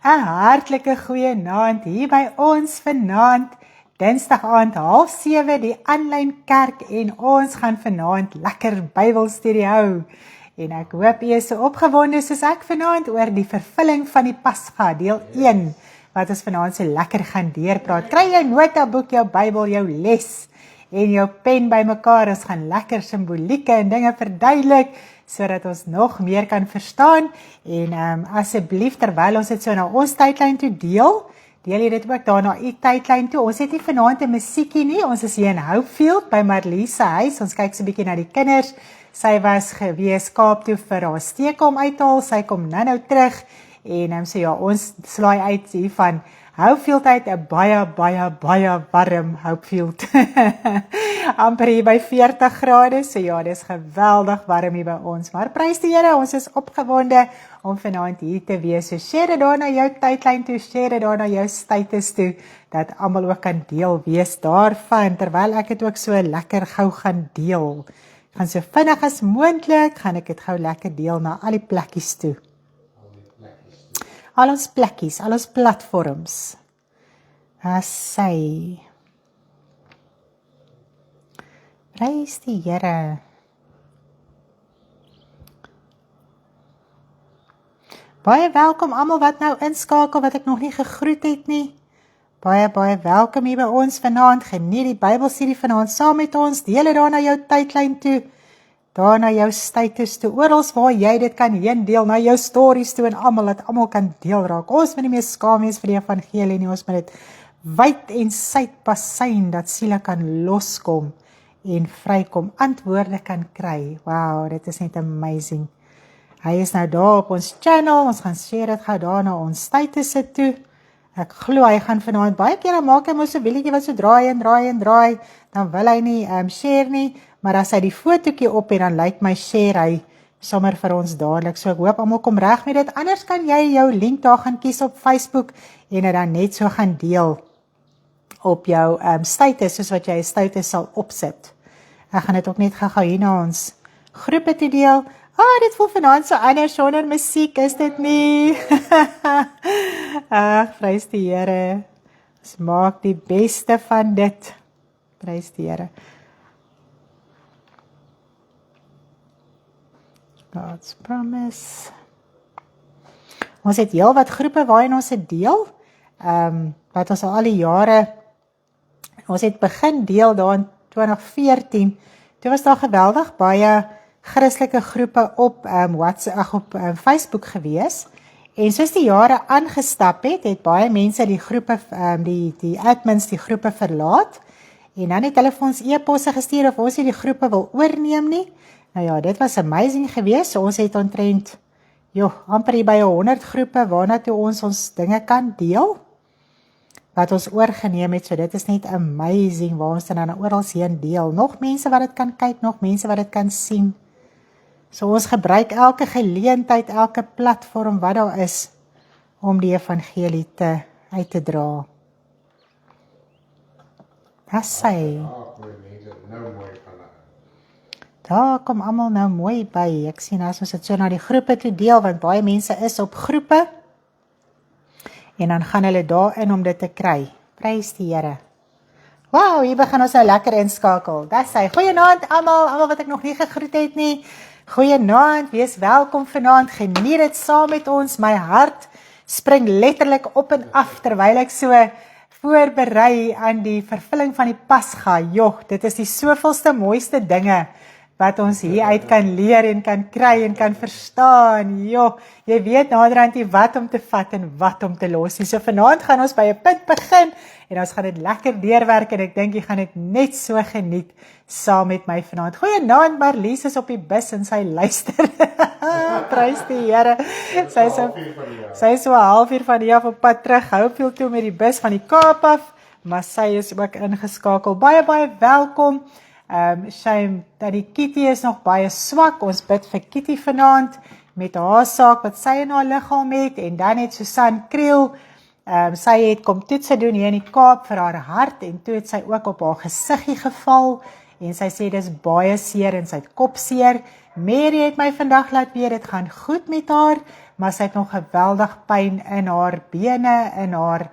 'n hartlike goeie naand hier by ons vanaand, Dinsdag aand 6:30 die aanlyn kerk en ons gaan vanaand lekker Bybelstudie hou. En ek hoop jy is so opgewonde soos ek vanaand oor die vervulling van die Pasga, deel 1, wat ons vanaand so lekker gaan deurpraat. Kry jou notaboek, jou Bybel, jou les en jou pen bymekaar. Ons gaan lekker simbolieke en dinge verduidelik, sodat ons nog meer kan verstaan. En asseblief, terwyl ons dit so na ons tydlyn toe deel jy dit ook daar na u tydlyn toe. Ons het nie vanaand 'n musiekie nie, ons is hier in Hopefield by Marlies se huis. Ons kyk so 'n bietjie na die kinders. Sy was gewees Kaap toe vir haar steekom uithaal, sy kom nou terug. En so ja, ons slaai uit hier van Hopefield uit, 'n baie warm Hopefield. Amper hier by 40 grade, so ja, dis geweldig warm hier by ons. Maar prys die Here, ons is opgewonde om vanaand hier te wees. So share dit daar na jou tydlyn toe, share dit daar na jou status toe, dat almal ook kan deel wees daarvan, terwyl ek dit ook so lekker gou gaan deel. Ek gaan so vinnig as moontlik, gaan ek dit gou lekker deel na al die plekkies toe. Al ons plekkies, al ons platforms. Sy. Prys die Here. Baie welkom almal wat nou inskakel, wat ek nog nie gegroet het nie. Baie welkom hier by ons vanaand. Geniet die Bybelstudie vanaand saam met ons. Deel dit daar na jou tydlyn toe. Daar na jou status toe, oral waar jy dit kan heen deel, na jou stories toe en dat almal kan deel raak. Ons moet nie meer skaam wees vir die evangelie nie, ons moet dit wyd en suid basyn, dat siele kan loskom en vrykom, antwoorde kan kry. Wow, dit is net amazing. Hy is nou daar op ons channel, ons gaan share dit gou daar na ons status toe. Ek glo hy gaan vanaand baie keer, dan maak hy mos 'n wielietjie wat so draai, dan wil hy nie share nie, maar as hy die fotootjie op en dan lyk my share hy sommer vir ons dadelik. So ek hoop almal kom reg met dit. Anders kan jy jou link daar gaan kies op Facebook en dit dan net so gaan deel op jou status, soos wat jy 'n status sal opsit. Ek gaan dit ook net gou hier na ons groepe toe deel. Dit voel vanaand so anders sonder musiek, is dit nie? Ag, prys die Here. Ons maak die beste van dit. Prys die Here. God's promise. Ons het heel wat groepe waarin ons het deel, wat ons al die jare, ons het begin deel daar in 2014, toe was daar geweldig baie Christelike groepe op WhatsApp, op Facebook gewees, en soos die jare aangestap het baie mense die groepe, die admins die groepe verlaat, en dan het hulle vir ons e-posse gestuur of ons nie die groepe wil oorneem nie. Nou ja, dit was amazing geweest, so ons het omtrent, amper hier by 100 groepe, waarna toe ons dinge kan deel, wat ons oorgeneem het, so dit is net amazing, waar ons dan oral heen deel, nog mense wat dit kan kyk, nog mense wat dit kan sien, so ons gebruik elke geleentheid, elke platform wat daar is, om die evangelie uit te dra. Dat sy. Daar kom almal nou mooi by. Ek sien as ons dit so na die groepe toe deel, want baie mense is op groepe, en dan gaan hulle daarin om dit te kry. Prys die Here. Wow, hier begin ons nou lekker inskakel. Dat sy. Goeienaand almal wat ek nog nie gegroet het nie. Goeienaand, wees welkom vanaand. Geniet dit saam met ons. My hart spring letterlik op en af terwyl ek so voorberei aan die vervulling van die Pasga. Dit is die soveelste mooiste dinge wat ons hier uit kan leer en kan kry en kan verstaan. Jy weet naderhand nie wat om te vat en wat om te los nie. So vanaand gaan ons by 'n punt begin en ons gaan dit lekker deurwerk en ek dink jy gaan dit net so geniet saam met my vanaand. Goeienaand, Marlies is op die bus en sy luister. Prys die Here. Sy is so 1/2 uur van hier af op pad terug, Hopefield toe met die bus van die Kaap af, maar sy is ook ingeskakel. Baie welkom. Shame dat die Kitty is nog baie swak. Ons bid vir Kitty vanaand met haar saak wat sy in haar liggaam het, en dan het Susan Kriel, sy het kom toetse doen hier in die Kaap vir haar hart, en toe het sy ook op haar gesiggie geval, en sy sê dis baie seer en sy het kopseer. Mary het my vandag laat weet, dit gaan goed met haar, maar sy het nog geweldig pyn in haar bene, in haar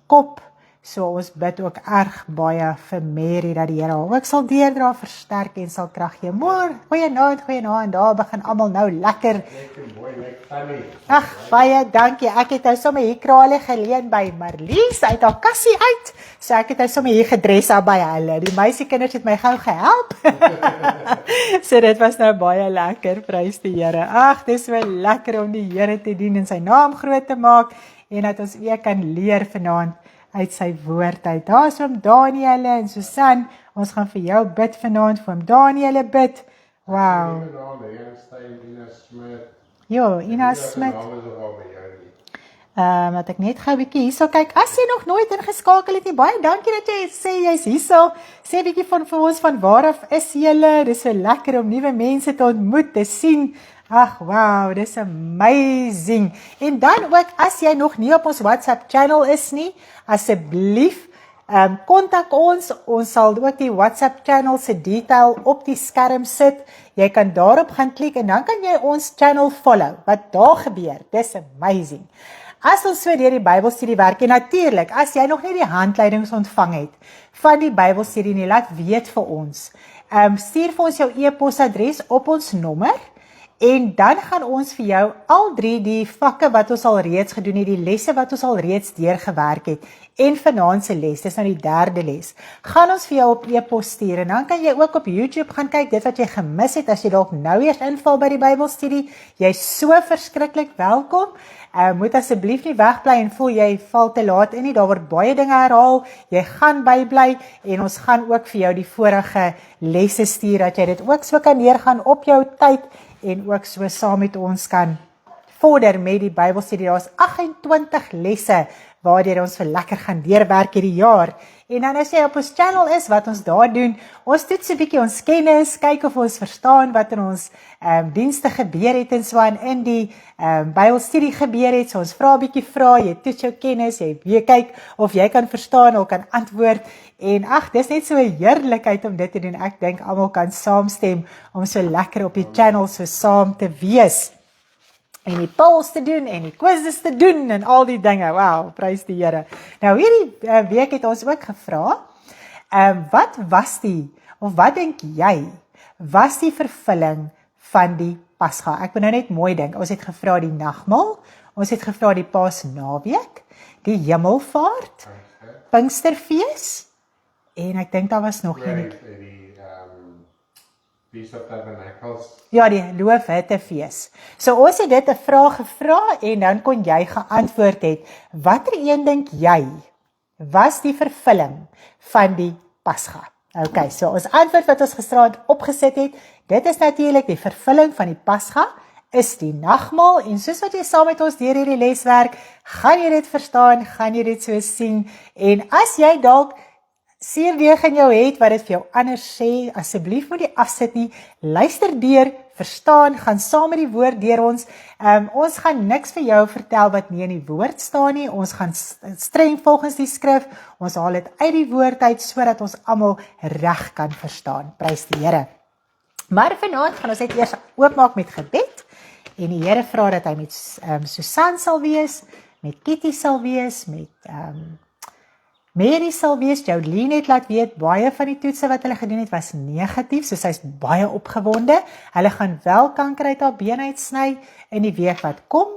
kop. So ons bid ook erg baie vir Mary, dat die Here haar ook sal deurdra, versterk en sal krag gee. Goeienaand, daar begin almal nou lekker. Ag, baie dankie, ek het nou sommer hier krale geleen by Marlies, uit haar kassie uit, so ek het nou sommer hier gedres daar by hulle. Die meisiekinders het my gou gehelp, so dit was nou baie lekker, prys die Here. Ag, dis so lekker om die Here te dien en sy naam groot te maak, en dat ons weer kan leer vanaand uit sy woord uit. Daar is oom Danielle en Susan, ons gaan vir jou bid vanaand, vir oom Danielle bid. Wow. Jo, Ina Smit. Wat ek net gou 'n bietjie hierso kyk, as jy nog nooit ingeskakel het nie, baie dankie dat jy sê jy's hierso. Sê 'n bietjie vir ons van waar af is julle? Dis so lekker om nuwe mense te ontmoet, te sien. Ag, wow, dis amazing. En dan ook, as jy nog nie op ons WhatsApp channel is nie, asseblief, kontak ons sal ook die WhatsApp channel se detail op die skerm sit, jy kan daarop gaan klik, en dan kan jy ons channel follow, wat daar gebeur, dis amazing. As ons so deur die Bybelstudie werk, en natuurlik, as jy nog nie die handleidings ontvang het, van die Bybelstudie nie, laat weet vir ons, stuur vir ons jou e-posadres op ons nommer, en dan gaan ons vir jou al 3 die vakke wat ons al reeds gedoen het, die lesse wat ons al reeds deurgewerk het, en vanaand se les, dis nou die 3de les, gaan ons vir jou op e-pos stuur, en dan kan jy ook op YouTube gaan kyk, dit wat jy gemis het, as jy dalk nou eers inval by die Bybelstudie, jy is so verskriklik welkom, moet asseblief nie wegbly en voel jy val te laat in nie, daar word baie dinge herhaal, jy gaan bybly, en ons gaan ook vir jou die vorige lesse stuur, dat jy dit ook so kan neergaan op jou tyd, en ook so saam met ons kan vorder met die Bybelstudie. Daar is 28 lesse waardeur ons vir lekker gaan deurwerk hierdie jaar. En dan as jy op ons channel is, wat ons daar doen, ons toets 'n bietjie ons kennis, kyk of ons verstaan wat in ons dienste gebeur het en so aan in die Bybelstudie gebeur het. So ons vra 'n bietjie vrae, jy toets jou kennis, jy weer kyk of jy kan verstaan of kan antwoord. En ag, dis net so 'n heerlikheid om dit te doen. Ek dink almal kan saamstem om so lekker op die channel so saam te wees. En die polls te doen, en die quizzes te doen, en al die dinge, wow, prys die Here. Nou hierdie week het ons ook gevra, wat was of wat dink jy, was die vervulling van die Pasga? Ek moet nou net mooi dink, ons het gevra die nagmaal, ons het gevra die Paasnaweek, die Hemelvaart, Pinksterfees, en ek dink daar was nog een. Feast of Tabernacles. Ja, die Loofhuttefees. So ons het dit 'n vraag gevra, en dan kon jy geantwoord het, watter een dink jy was die vervulling van die Pasga? Okay, so ons antwoord wat ons gisteraand opgesit het, dit is natuurlik die vervulling van die Pasga, is die nagmaal, en soos wat jy saam met ons deur hierdie les werk, gaan jy dit verstaan, gaan jy dit so sien, en as jy dalk seerdeeg in jou het, wat dit vir jou anders sê, asseblief moet jy afsit nie, luister deur, verstaan, gaan saam met die woord deur ons, ons gaan niks vir jou vertel wat nie in die woord staan nie, ons gaan streng volgens die skrif, ons haal dit uit die woord uit, sodat ons almal reg kan verstaan, prys die Here. Maar vanaand gaan ons net eers oopmaak met gebed, en die Here vra dat hy met Susan sal wees, met Kitty sal wees, met Mary sal wees. Jolene het laat weet, baie van die toetse wat hulle gedoen het was negatief, so sy is baie opgewonde. Hulle gaan wel kanker uit haar been uitsny in die week wat kom.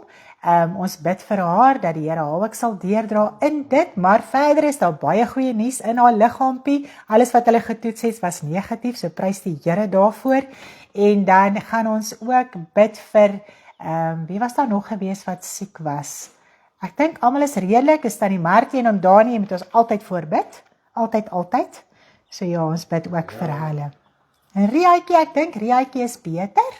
Ons bid vir haar, dat die Here haar ook sal deurdra in dit, maar verder is daar baie goeie nuus in haar liggaampie. Alles wat hulle getoets het was negatief, so prys die Here daarvoor. En dan gaan ons ook bid vir, wie was daar nog gewees wat siek was? Ek dink almal is redelik, is Tannie Martie en oom Dani, moet ons altyd voorbid, altyd. So ja, ons bid ook vir hulle. En Riaatjie, ek dink Riaatjie is beter,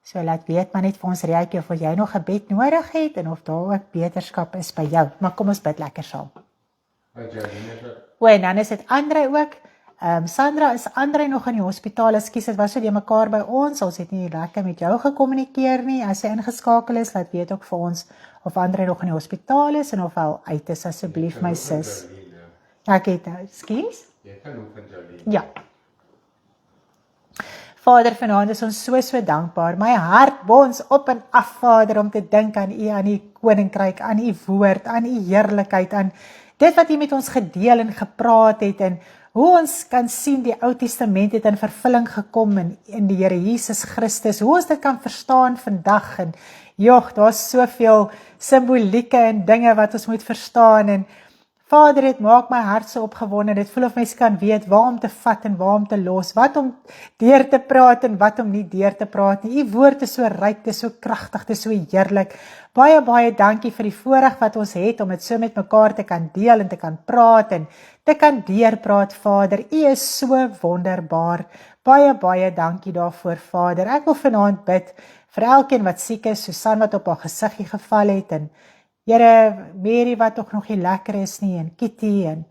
so laat weet maar net vir ons Riaatjie, of jy nog 'n bed nodig het, en of daar ook beterskap is by jou, maar kom ons bid lekker saam. En dan is dit Andrei ook, Sandra, is Andrei nog in die hospitaal, ekskuus, dit was so die mekaar by ons het nie lekker met jou gekommunikeer nie, as hy ingeskakel is, laat weet ook vir ons, of Andrei nog in die hospitaal is, en of hy al uit is, asseblief my sis. Ja, ek het, ekskuus? Jy kan ook van Jolene. Ja. Vader, vanaand is ons so dankbaar. My hart bons op en af, Vader, om te dink aan U, aan U koninkryk, aan U woord, aan U heerlikheid, aan dit wat U met ons gedeel en gepraat het, en hoe ons kan sien die Ou Testament het in vervulling gekom in die Here Jesus Christus, hoe ons dit kan verstaan vandag, en daar is soveel simbolieke en dinge wat ons moet verstaan, en Vader, dit maak my hart so opgewonde, dit voel of mens kan weet waar om te vat en waar om te los, wat om deur te praat en wat om nie deur te praat nie. U woord is so ryk, dit is so kragtig, dit is so heerlik. Baie dankie vir die voorreg wat ons het om dit so met mekaar te kan deel en te kan praat en te kan deurpraat, Vader. U is so wonderbaar. Baie dankie daarvoor, Vader. Ek wil vanaand bid vir elkeen wat siek is, Susan wat op haar gesiggie geval het, en Here, Mary wat nog nie lekker is nie, en Kitty, en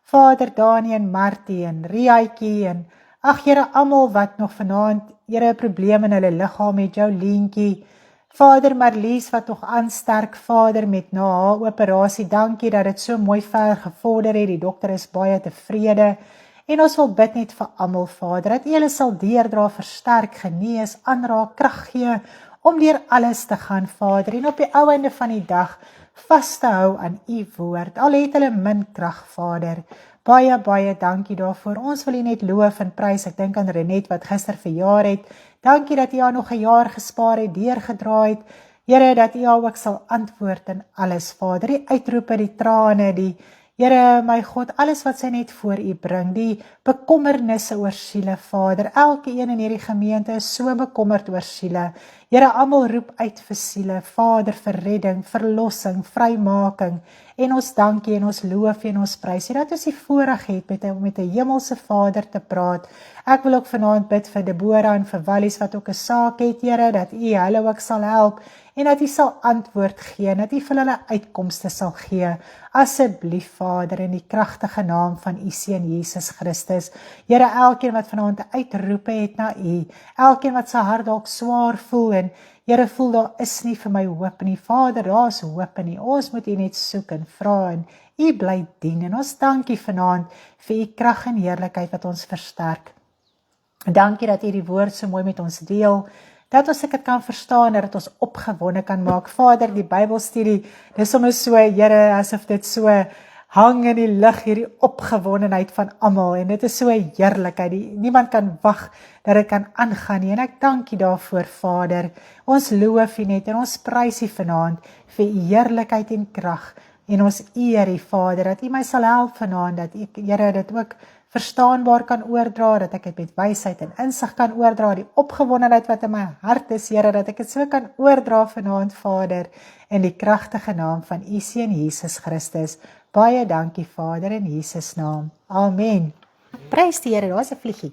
Vader Dani, en Martie, en Riaitjie, en Here, almal wat nog vanaand, Here, probleme in hulle liggaam het, Joleentjie, Vader Marlies wat nog aansterk, Vader, met na haar operasie, dankie dat dit so mooi ver gevorder het, die dokter is baie tevrede, en ons wil bid net vir almal, Vader, dat U hulle sal deurdra, versterk, genees, aanraak, krag gee, om deur alles te gaan, Vader, en op die ou einde van die dag, vast te hou aan U woord, al het hulle min krag, Vader. Baie dankie daarvoor. Ons wil U net loof en prys. Ek dink aan Renet wat gister verjaar het. Dankie dat U haar nog 'n jaar gespaar het, deurgedra het. Here, dat U haar ook sal antwoord in alles, Vader. Die uitroepe, die trane, die Here, my God, alles wat sy net voor U bring, die bekommernisse oor siele, Vader. Elke een in hierdie gemeente is so bekommerd oor siele. Here, almal roep uit vir siele, Vader, vir redding, verlossing, vrymaking. En ons dankie en ons loof en ons prys, dat ons die voorreg het met 'n hemelse Vader te praat. Ek wil ook vanaand bid vir Deborah en vir Wallies wat ook 'n saak het, Here, dat U hulle ook sal help en dat U sal antwoord gee, dat U vir hulle uitkomste sal gee. Asseblief, Vader, in die kragtige naam van U Seun Jesus Christus. Here, elkeen wat vanaand 'n uitroepe het na U, elkeen wat sy hart dalk swaar voel en Here, voel daar is nie vir my hoop nie. Vader, daar is hoop nie. Ons moet U net soek en vra en U bly dien. En ons dankie vanaand vir U krag en heerlikheid wat ons versterk. Dankie dat U die woord so mooi met ons deel, dat ons dit kan verstaan, dat ons opgewonde kan maak. Vader, die Bybelstudie, dis sommer so, Here, asof dit so hang in die lug, hierdie opgewondenheid van almal, en dit is so 'n heerlikheid, niemand kan wag dat dit kan aangaan nie, en ek dank U daarvoor, Vader. Ons loof U net, en ons prys U vanaand, vir U heerlikheid en krag, en ons eer U, Vader, dat U my sal help vanaand, dat ek, Here, dit ook verstaanbaar kan oordra, dat ek dit met wysheid en insig kan oordra, die opgewondenheid wat in my hart is, Here, dat ek dit so kan oordra vanaand, Vader, in die kragtige naam van U Seun Jesus Christus. Baie dankie, Vader, in Jesus naam. Amen. Prys die Here, daar is 'n vliegie.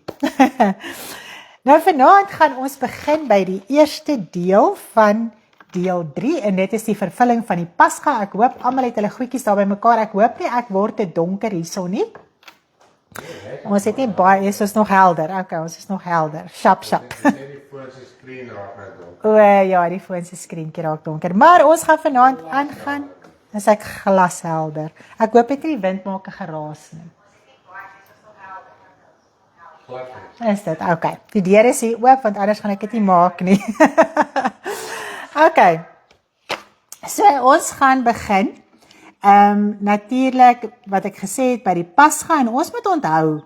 Nou vanaand gaan ons begin by die eerste deel van deel 3, en dit is die vervulling van die Pasga. Ek hoop almal het hulle goedjies daar by mekaar. Ek hoop nie ek word te donker hierso nie. Ons het nie baie, ons is nog helder. Okay, ons is nog helder. Sharp. Die foon se skerm raak net donker. O ja, die foon se skermkie raak donker. Maar ons gaan vanaand aangaan. Is ek glashelder. Ek hoop dit die wind maak 'n geraas nie. Is dit? Okay. Die deur is hier oop, want anders gaan ek dit nie maak nie. Okay. So, ons gaan begin. Natuurlik, wat ek gesê het, by die Pasga, en ons moet onthou,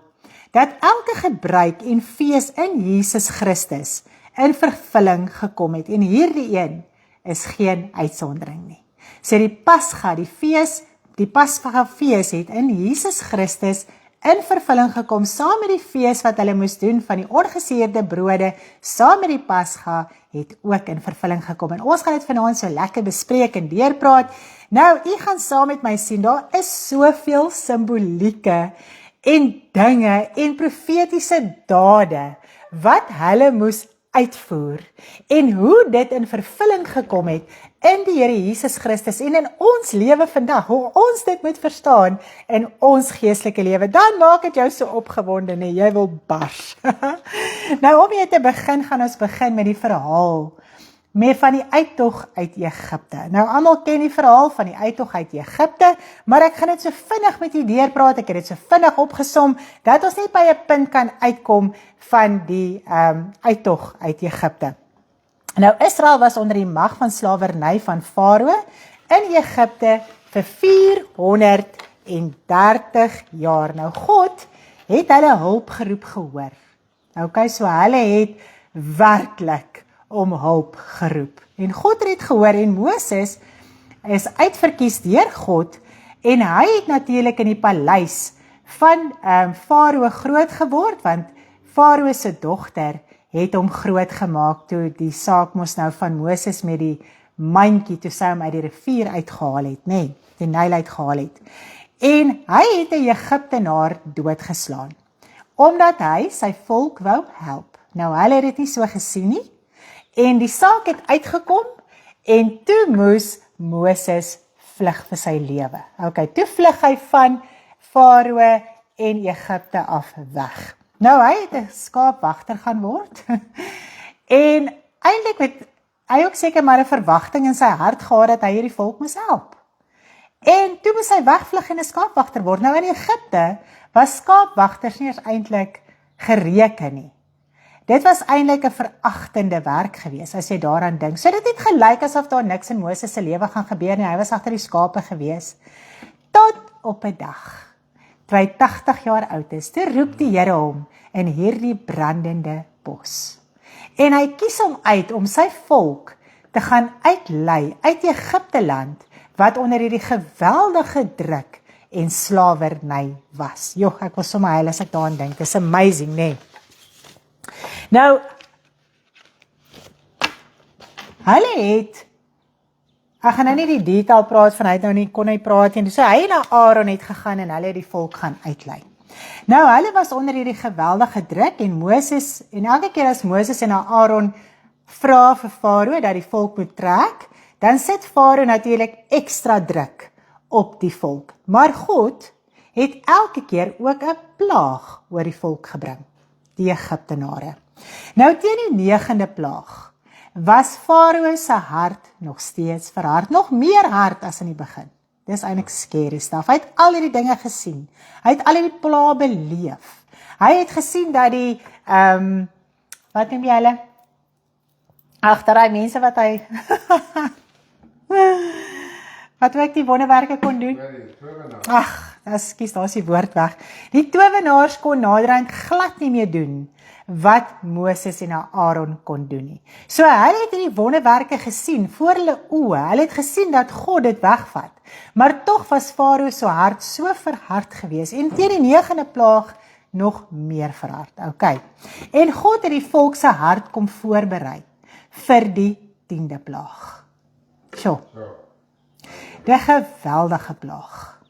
dat elke gebruik en fees in Jesus Christus in vervulling gekom het, en hierdie een is geen uitsondering nie. So die Pasga, die Pasga fees het in Jesus Christus in vervulling gekom, saam met die fees wat hulle moes doen van die ongesuurde brode, saam met die Pasga, het ook in vervulling gekom. En ons gaan dit vanaand so lekker bespreek en deurpraat. Nou, u gaan saam met my sien, daar is soveel simbolieke en dinge en profetiese dade wat hulle moes uitvoer, en hoe dit in vervulling gekom het in die Here Jesus Christus en in ons lewe vandag, hoe ons dit moet verstaan in ons geestelike lewe, dan maak dit jou so opgewonde, nee, jy wil bars. Nou om jy te begin, gaan ons begin met die verhaal met van die uittog uit Egipte. Nou, almal ken die verhaal van die uittog uit Egipte, maar ek gaan dit so vinnig met u deurpraat, ek het dit so vinnig opgesom, dat ons net by 'n punt kan uitkom van die uittog uit Egipte. Nou, Israel was onder die mag van slawerny van Farao in Egipte vir 430 jaar. Nou, God het hulle hulp geroep gehoor. Okay, so hulle het werklik om hulp geroep. En God het gehoor en Moses is uitverkies deur God en hy het natuurlik in die paleis van Farao groot geword, want Farao se dogter het hom groot gemaak toe die saak mos nou van Moses met die mandjie toe sy hom uit die rivier uitgehaal het, nee, die Nyl uitgehaal het. En hy het 'n Egiptenaar doodgeslaan, omdat hy sy volk wou help. Nou, hulle het dit nie so gesien nie, en die saak het uitgekom, en toe moes Moses vlug vir sy lewe. Okay, toe vlug hy van Farao en Egipte af weg. Nou, hy het 'n skaapwagter gaan word, en eintlik het hy ook seker maar 'n verwagting in sy hart gehad dat hy hierdie volk moes help. En toe moes hy wegvlug en 'n skaapwagter word. Nou, in Egipte was skaapwagters nie eens eintlik gereken nie. Dit was eintlik 'n veragtende werk gewees, as jy daaraan dink. So dit het gelyk asof daar niks in Moses se lewe gaan gebeur nie. Hy was agter die skape gewees. Tot op 'n dag, toe hy 80 jaar oud is, toe roep die Here hom in hierdie brandende bos. En hy kies hom uit om sy volk te gaan uitlei uit Egipte land, wat onder hierdie geweldige druk en slawerny was. Joh, ek was sommer huil as ek daaraan dink. Dis amazing, nee. Nou, hulle het, ek gaan nou nie die detail praat van, hy het nou nie, kon hy praat nie, so hy en Aaron het gegaan en hulle het die volk gaan uitlei. Nou, hulle was onder hierdie geweldige druk en Moses, en elke keer as Moses en Aaron vra vir Farao dat die volk moet trek, dan sit Farao natuurlik ekstra druk op die volk. Maar God het elke keer ook 'n plaag oor die volk gebring, die Egiptenare. Nou teen die 9de plaag was Farao se hart nog steeds verhard, nog meer hard as in die begin. Dis eintlik scary stuff. Hy het al hierdie dinge gesien. Hy het al hierdie plaag beleef. Hy het gesien dat die, wat noem jy hulle? Agter daai mense wat hy, wat ook die wonderwerke kon doen. Ag, ekskuus, daar is die woord weg. Die towenaars kon naderhand glad nie meer doen wat Moses en Aaron kon doen nie. So hulle het die wonderwerke gesien voor hulle oë. Hulle het gesien dat God dit wegvat. Maar tog was Farao se hart so verhard gewees en teen die 9de plaag nog meer verhard. Okay. En God het die volk se hart kom voorberei vir die 10de plaag. So. Die geweldige plaag.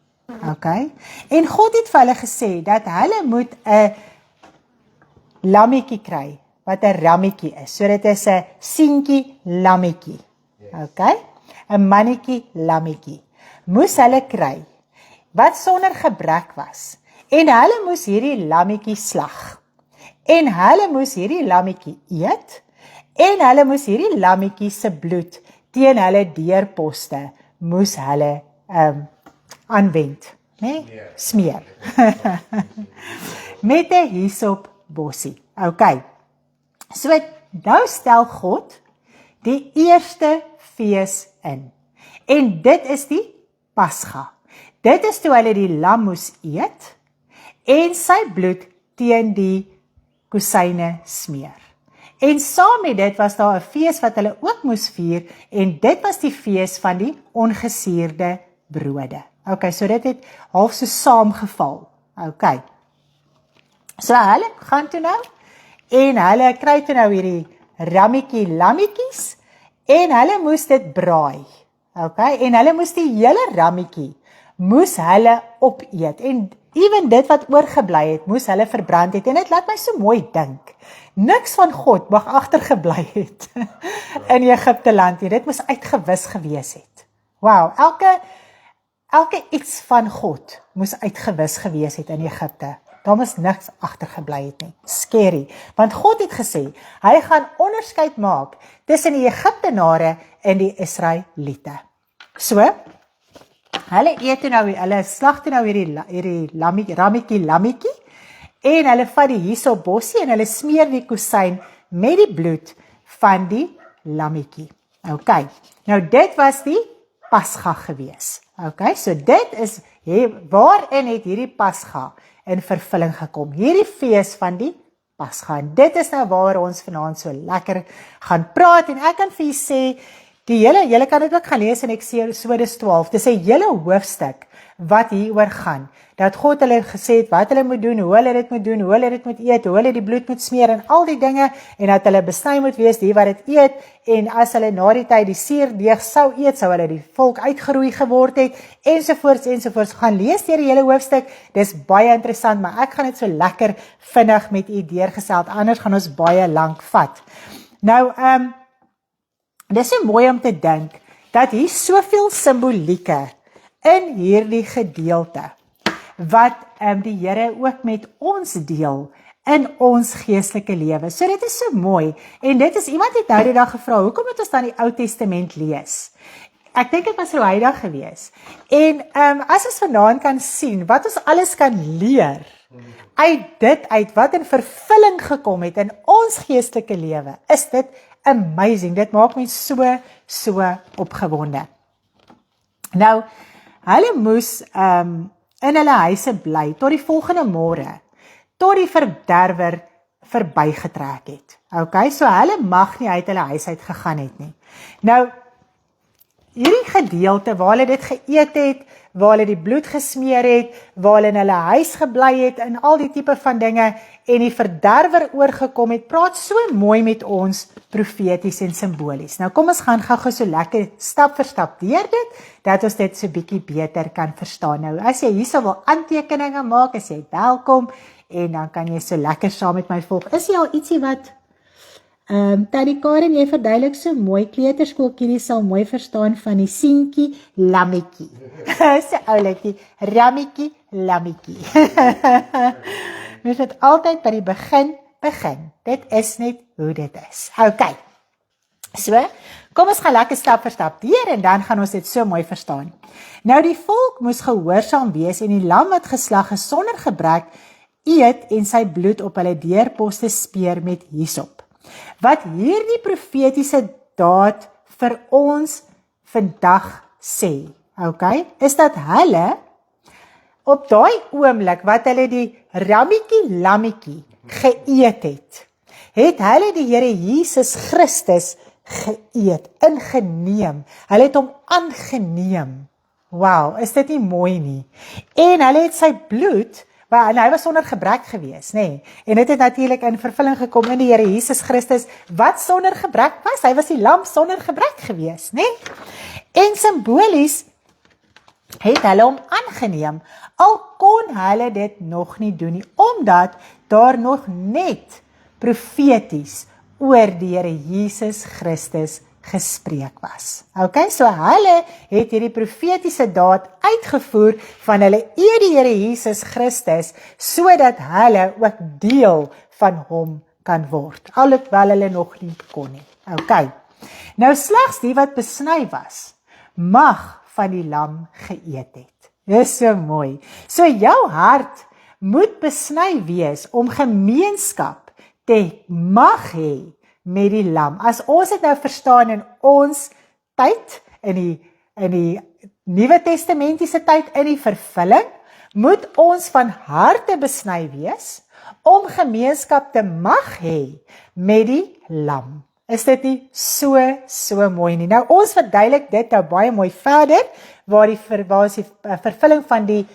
Okay. En God het vir hulle gesê dat hulle moet 'n lammetjie kry, wat 'n rammetjie is. So dit is 'n seentjie lammetjie. Okay? 'n mannetjie lammetjie. Moes hulle kry, wat sonder gebrek was. En hulle moes hierdie lammetjie slag. En hulle moes hierdie lammetjie eet. En hulle moes hierdie lammetjie se bloed teen hulle deurposte moes hulle aanwend, né? Smeer. Met 'n hyssop bossie. Okay. So nou stel God die eerste fees in. En dit is die Pasga. Dit is toe hulle die lam moes eet en sy bloed teen die kusyne smeer. En saam met dit was daar 'n fees wat hulle ook moes vier en dit was die fees van die ongesuurde brode. Okay, so dit het half so saamgeval. Okay. So hulle gaan toe nou en hulle kry toe nou hierdie rammetjie lammetjies en hulle moes dit braai. Okay, en hulle moes die hele rammetjie moes hulle opeet en ewen dit wat oorgebly het, moes hulle verbrand het en dit laat my so mooi dink. Niks van God mag agtergebly het in Egipte land nie. Dit moes uitgewis gewees het. Wow, elke iets van God moes uitgewis gewees het in Egipte. daar moes niks agtergebly het nie. Scary. Want God het gesê, hy gaan onderskeid maak tussen die Egiptenare en die Israeliete. So, hulle eet toe nou, hulle slag toe nou hierdie rammetjie, en hulle vat die hyssopbossie en hulle smeer die kusyn met die bloed van die lammetjie. Okay, nou dit was die Pasga gewees. Okay, so dit is, waarin het hierdie Pasga in vervulling gekom? Hierdie fees van die Pasga. En dit is nou waar ons vanaand so lekker gaan praat, en ek kan vir julle sê, julle kan dit ook gaan lees in Eksodus 12, dis 'n hele hoofstuk wat hieroor gaan, dat God hulle gesê het wat hulle moet doen, hoe hulle dit moet doen, hoe hulle dit moet eet, hoe hulle die bloed moet smeer en al die dinge, en dat hulle besny moet wees, die wat dit eet, en as hulle na die tyd die suurdeeg sou eet, sou hulle die volk uitgeroei geword het, ensovoorts, gaan lees deur die hele hoofstuk, dis baie interessant, maar ek gaan dit so lekker vinnig met u deurgesels, anders gaan ons baie lank vat. Nou, dis so mooi om te dink, dat hier soveel simbolieke in hierdie gedeelte, wat die Here ook met ons deel in ons geestelike lewe. So dit is so mooi, en dit is, iemand het nou die dag gevra, hoekom moet ons dan die Ou Testament lees? Ek dink dit was Rouheidag gewees, en as ons vanaand kan sien, wat ons alles kan leer, uit dit uit, wat in vervulling gekom het in ons geestelike lewe, is dit amazing, dit maak my so opgewonde. Nou, hulle moes in hulle huise bly, tot die volgende môre, tot die verderwer verbygetrek het. Okay, so hulle mag nie uit hulle huis uit gegaan het nie. Nou, hierdie gedeelte, waar hulle dit geëet het, waar hulle die bloed gesmeer het, waar hulle in hulle huis gebly het, en al die tipe van dinge, en die verderwer oorgekom het, praat so mooi met ons profeties en simbolies. Nou kom ons gaan gou so lekker stap vir stap deur dit, dat ons dit so bietjie beter kan verstaan. Nou, as jy hierso wil aantekeninge maak, is jy welkom, en dan kan jy so lekker saam met my volg. Is jy al ietsie wat Tannie Karen, jy verduidelik so mooi, kleuterskoolkindie sal mooi verstaan van die seentjie, lammetjie. So ouletjie, rammetjie, lammetjie. Mens moet altyd by die begin. Dit is net hoe dit is. Okay. So, kom ons gaan lekker stap vir stap deur, en dan gaan ons dit so mooi verstaan. Nou, die volk moes gehoorsaam wees, en die lam wat geslag is sonder gebrek, eet en sy bloed op hulle deurposte speer met hyssop. Wat hierdie profetiese daad vir ons vandag sê, okay, is dat hulle op daai oomblik wat hulle die rammetjie lammetjie geëet het hulle die Here Jesus Christus geëet, ingeneem. Hulle het hom aangeneem. Wow, is dit nie mooi nie? En hulle het sy bloed, en hy was sonder gebrek gewees, nê? En dit het natuurlik in vervulling gekom in die Here Jesus Christus, wat sonder gebrek was. Hy was die lam sonder gebrek gewees, nê? En simbolies het hulle hom aangeneem, al kon hulle dit nog nie doen nie, omdat daar nog net profeties oor die Here Jesus Christus gespreek was. Okay, so hulle het hierdie profetiese daad uitgevoer van hulle eer die Here Jesus Christus, sodat hulle ook deel van hom kan word, alhoewel hulle nog nie kon nie. Okay, nou slegs die wat besny was, mag van die lam geëet het. Dis so mooi. So jou hart moet besny wees om gemeenskap te mag hê met die lam. As ons dit nou verstaan in ons tyd, in die Nuwe Testamentiese tyd, in die vervulling, moet ons van harte besny wees om gemeenskap te mag hê met die lam. Is dit nie so mooi nie? Nou ons verduidelik dit nou baie mooi verder, waar die vervulling van die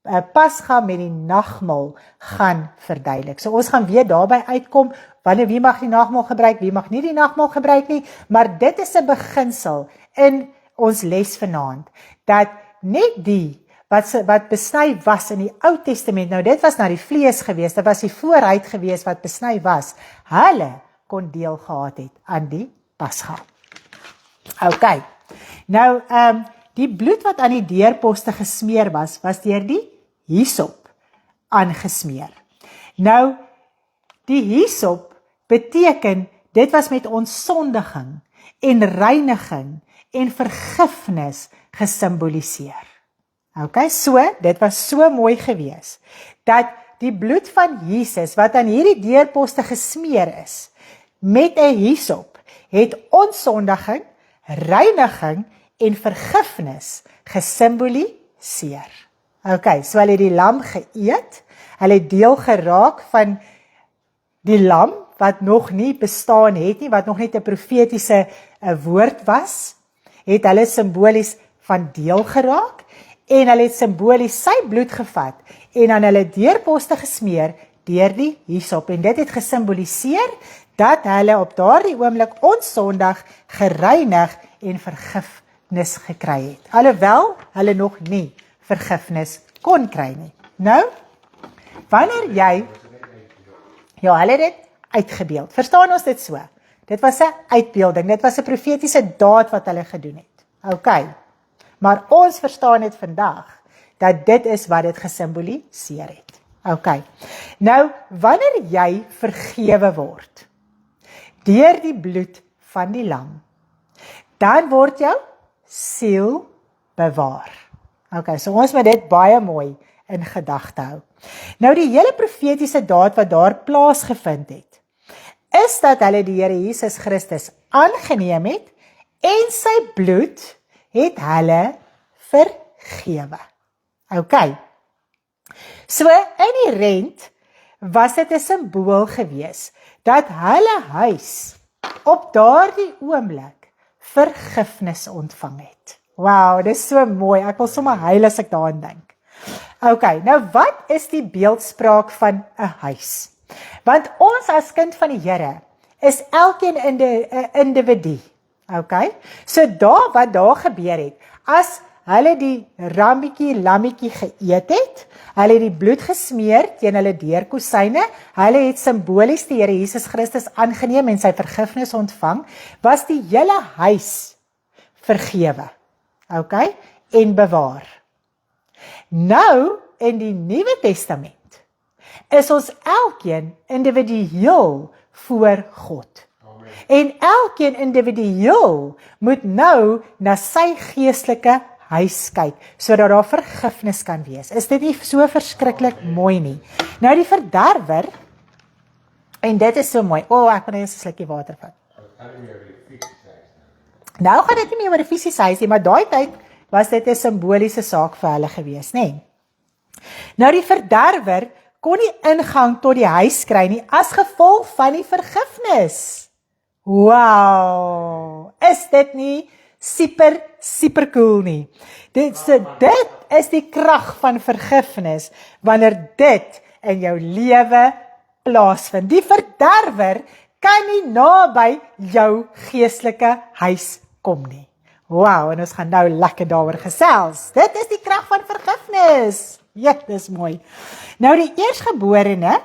Pasga met die nagmaal gaan verduidelik. So ons gaan weer daarby uitkom, wanneer wie mag die nagmaal gebruik, wie mag nie die nagmaal gebruik nie, maar dit is 'n beginsel in ons les vanaand, dat net die wat besny was in die Ou Testament, nou dit was na die vlees gewees, dit was die vooruit gewees wat besny was, hulle kon deel gehad het aan die Pasga. Okay, nou die bloed wat aan die deurposte gesmeer was deur die hyssop aangesmeer. Nou, die hyssop beteken, dit was met ontsondiging en reiniging en vergifnis gesimboliseer. Okay, so, dit was so mooi gewees, dat die bloed van Jesus, wat aan hierdie deurposte gesmeer is, met 'n hyssop, het ontsondiging, reiniging en vergifnis gesimboliseer. Okay, so hulle het die lam geëet, hulle het deel geraak van die lam, wat nog nie bestaan het nie, wat nog net 'n profetiese woord was, het hulle simbolies van deel geraak, en hulle het simbolies sy bloed gevat, en aan hulle deurposte gesmeer, deur die hyssop, en dit het gesimboliseer, dat hulle op daardie oomblik onsondig, gereinig en vergifnis gekry het. Alhoewel hulle nog nie vergifnis kon kry nie. Nou, wanneer jy, ja, hulle het dit uitgebeeld. Verstaan ons dit so? Dit was 'n uitbeelding, dit was 'n profetiese daad wat hulle gedoen het. Okay. Maar ons verstaan dit vandag, dat dit is wat dit gesimboliseer het. Okay. Nou, wanneer jy vergewe word, deur die bloed van die lam, dan word jou siel bewaar. Okay, so ons moet dit baie mooi in gedagte hou. Nou die hele profetiese daad wat daar plaasgevind het, is dat hulle die Here Jesus Christus aangeneem het, en sy bloed het hulle vergewe. Okay. So inherent was dit 'n simbool gewees, dat hulle huis op daardie oomblik vergifnis ontvang het. Wow, dis so mooi, ek wil sommer huil as ek daaraan dink. Okay, nou wat is die beeldspraak van 'n huis? Want ons as kind van die Here is elkeen 'n individu. Okay? So wat daar gebeur het, as hulle die lammetjie geëet het, hulle het die bloed gesmeer teen hulle deurkusyne, hulle het simbolies die Here Jesus Christus aangeneem en sy vergifnis ontvang, was die hele huis vergewe. Okay? En bewaar. Nou, in die Nuwe Testament, is ons elkeen individueel voor God. Amen. En elkeen individueel moet nou na sy geestelike huis kyk, sodat daar vergifnis kan wees. Is dit nie so verskriklik mooi nie? Nou die verderwer, en dit is so mooi, ek moet eers 'n slukkie water vat. Nou gaan dit nie meer oor die fisiese huis nie, maar daai tyd was dit 'n simboliese saak vir hulle gewees, nê? Nou die verderwer kon nie ingang tot die huis kry nie, as gevolg van die vergifnis. Wow, is dit nie super cool nie? Dit is die krag van vergifnis, wanneer dit in jou lewe plaasvind. Die verderwer kan nie naby jou geestelike huis kom nie. Wow, en ons gaan nou lekker daaroor gesels. Dit is die krag van vergifnis. Ja, dis mooi. Nou die eersgeborene,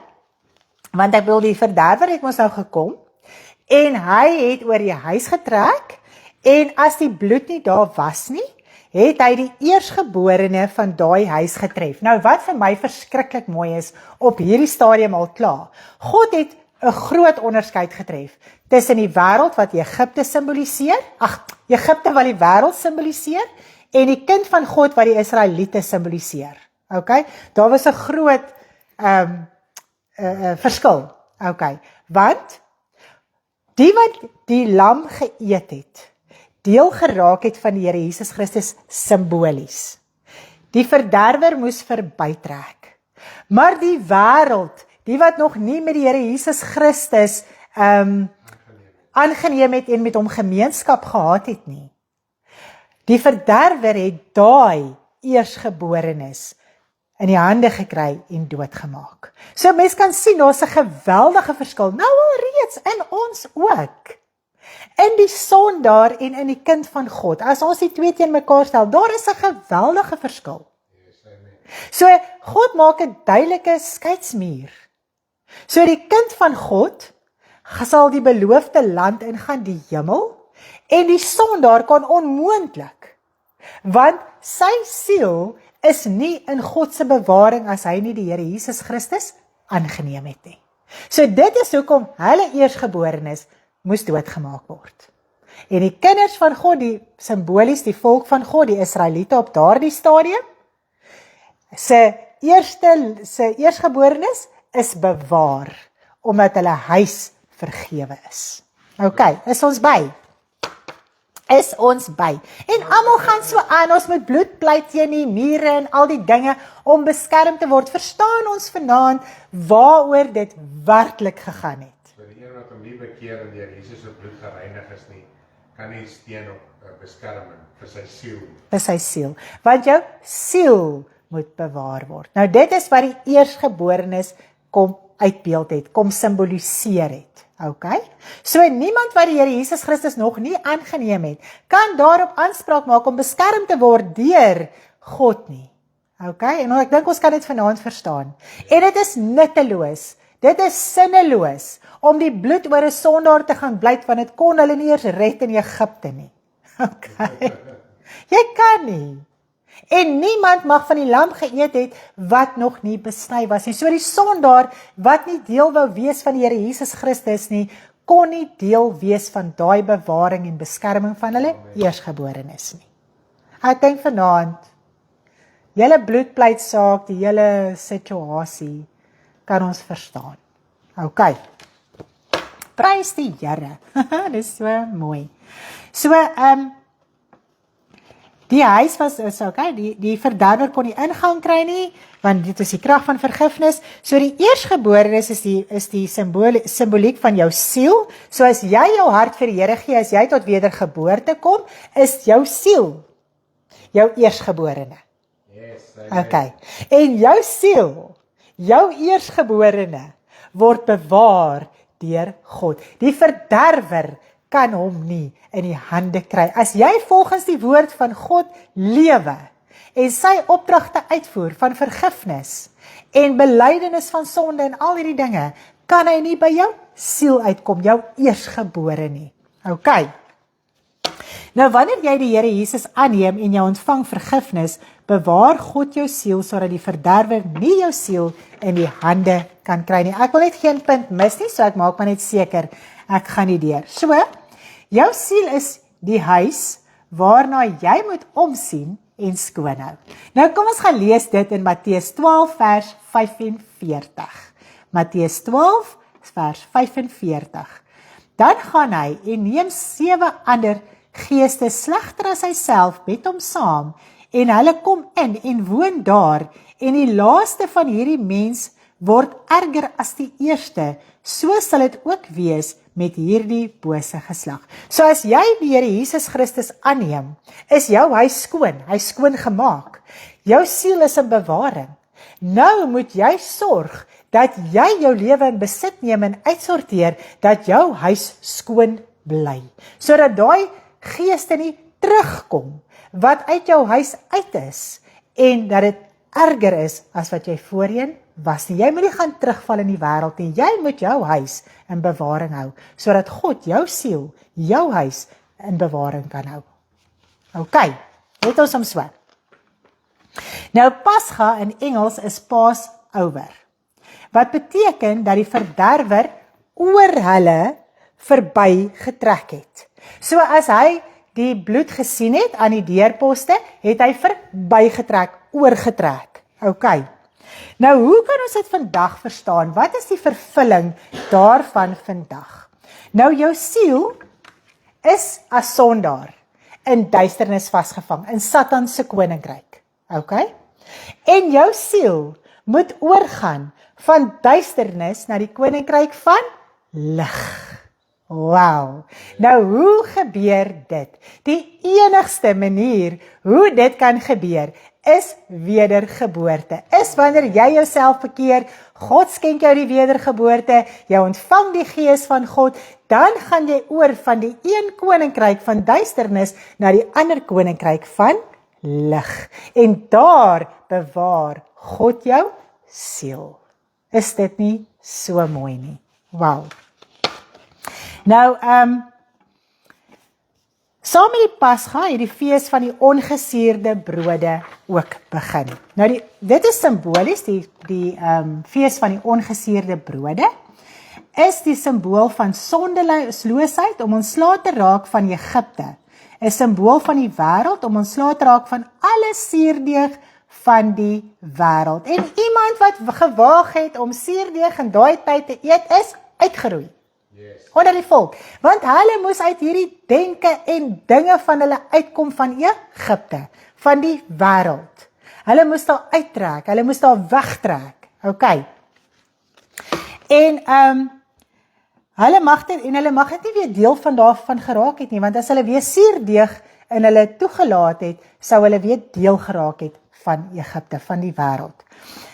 want ek wil die verderwer het ons nou gekom, en hy het oor die huis getrek, en as die bloed nie daar was nie, het hy die eersgeborene van daai huis getref. Nou wat vir my verskriklik mooi is, op hierdie stadium al klaar, God het 'n groot onderskeid getref, tussen die wêreld wat Egipte simboliseer, Egipte wat die wêreld simboliseer, en die kind van God wat die Israeliete simboliseer. Okay? Daar was 'n groot verskil. Okay? Want die wat die lam geëet het, deel geraak het van die Here Jesus Christus simbolies. Die verderwer moes verbytrek. Maar die wêreld, die wat nog nie met die Here Jesus Christus aangeneem het en met hom gemeenskap gehad het nie, die verderwer het daai eersgeborenes in die hande gekry en doodgemaak. So mens kan sien, daar's 'n geweldige verskil, nou al reeds in ons ook. In die sondaar en in die kind van God, as ons die twee teen mekaar stel, daar is 'n geweldige verskil. So God maak 'n duidelike skeidsmuur. So die kind van God sal die beloofde land ingaan, die hemel, en die sondaar kan onmoontlik Want sy siel is nie in God se bewaring as hy nie die Here Jesus Christus aangeneem het nie. So dit is hoekom hulle eersgeborenes moes doodgemaak word. En die kinders van God, die simbolies die volk van God, die Israeliete op daardie stadium, se eersgeborenes is bewaar, omdat hulle huis vergewe is. OK, is ons by? Is ons by? En almal gaan so aan, ons moet bloed pleit teen die mure en al die dinge om beskerm te word. Verstaan ons vanaand waaroor dit werklik gegaan het? Vir die een wat hom nie bekeer en deur Jesus se bloed gereinig is nie, kan nie steun op beskerming vir sy siel. Vir sy siel. Want jou siel moet bewaar word. Nou dit is wat die eersgeborenes kom uitbeeld het, kom simboliseer het. OK? So niemand wat die Here Jesus Christus nog nie aangeneem het, kan daarop aanspraak maak om beskerm te word deur God nie. OK? En ek dink ons kan dit vanaand verstaan. En dit is nutteloos. Dit is sinneloos om die bloed oor 'n sondaar te gaan blyd, want dit kon hulle nie eers red in Egipte nie. OK? Jy kan nie. En niemand mag van die lam geëet het wat nog nie besny was nie. So die sondaar wat nie deel wou wees van die Here Jesus Christus nie, kon nie deel wees van daai bewaring en beskerming van hulle eersgeborenes nie. Ek dink vanaand, julle bloedpleitsaak, die hele situasie, kan ons verstaan. OK. Prys die Here. Dis so mooi. So, die huis was, okay, die verderwer kon nie ingang kry nie, want dit is die krag van vergifnis. So die eersgeborenes is die simboliek van jou siel. So as jy jou hart vir die Here gee, as jy tot wedergeboorte kom, is jou siel jou eersgeborene. Yes, Okay. En jou siel, jou eersgeborene, word bewaar deur God. Die verderwer kan hom nie in die hande kry. As jy volgens die woord van God lewe en sy opdragte uitvoer van vergifnis en belydenis van sonde en al hierdie dinge, kan hy nie by jou siel uitkom, jou eersgebore nie. OK. Nou wanneer jy die Here Jesus aanneem en jy ontvang vergifnis, bewaar God jou siel sodat die verderwer nie jou siel in die hande kan kry nie. Ek wil net geen punt mis nie, so ek maak maar net seker ek gaan nie deur. So, jou siel is die huis waarna jy moet omsien en skoonhou. Nou kom ons gaan lees dit in Matteus 12 vers 45. Matteus 12 vers 45. Dan gaan hy en neem 7 ander geeste slegter as hy self met hom saam, en hulle kom in en woon daar, en die laaste van hierdie mens word erger as die eerste, so sal dit ook wees met hierdie bose geslag. So as jy die Here Jesus Christus aanneem, is jou huis skoon, hy skoon gemaak. Jou siel is in bewaring. Nou moet jy sorg dat jy jou lewe in besit neem en uitsorteer, dat jou huis skoon bly, sodat daai geeste nie terugkom, wat uit jou huis uit is, en dat dit erger is as wat jy voorheen was nie. Jy moet nie gaan terugval in die wêreld nie, jy moet jou huis in bewaring hou, sodat God jou siel, jou huis in bewaring kan hou. OK, het ons hom so. Nou Pascha in Engels is Passover, wat beteken dat die verderwer oor hulle verby getrek het. So as hy die bloed gesien het aan die deurposte, het hy verbygetrek, oorgetrek. OK. Nou hoe kan ons dit vandag verstaan? Wat is die vervulling daarvan vandag? Nou jou siel is as sondaar in duisternis vasgevang, in Satan se koninkryk. OK? En jou siel moet oorgaan van duisternis na die koninkryk van lig. Wow, nou hoe gebeur dit? Die enigste manier hoe dit kan gebeur is wedergeboorte. Is wanneer jy jouself bekeer, God skenk jou die wedergeboorte, jy ontvang die gees van God, dan gaan jy oor van die een koninkryk van duisternis na die ander koninkryk van lig. En daar bewaar God jou siel. Is dit nie so mooi nie? Wow. Nou, Saam met die Pasga het die fees van die ongesuurde brode ook begin. Nou dit is simbolies, die fees van die ongesuurde brode is die simbool van sondeloosheid om ontslae te raak van Egipte. 'n Simbool van die wêreld om ontslae te raak van alle suurdeeg van die wêreld. En iemand wat gewaag het om suurdeeg in daai tyd te eet is uitgeroei. Yes. Onder die volk, want hulle moes uit hierdie denke en dinge van hulle uitkom van Egipte, van die wêreld. Hulle moes daar uittrek, hulle moes daar wegtrek, okay. En hulle mag dit nie weer deel van daarvan geraak het nie, want as hulle weer suurdeeg in hulle toegelaat het, sou hulle weer deel geraak het van Egipte, van die wêreld.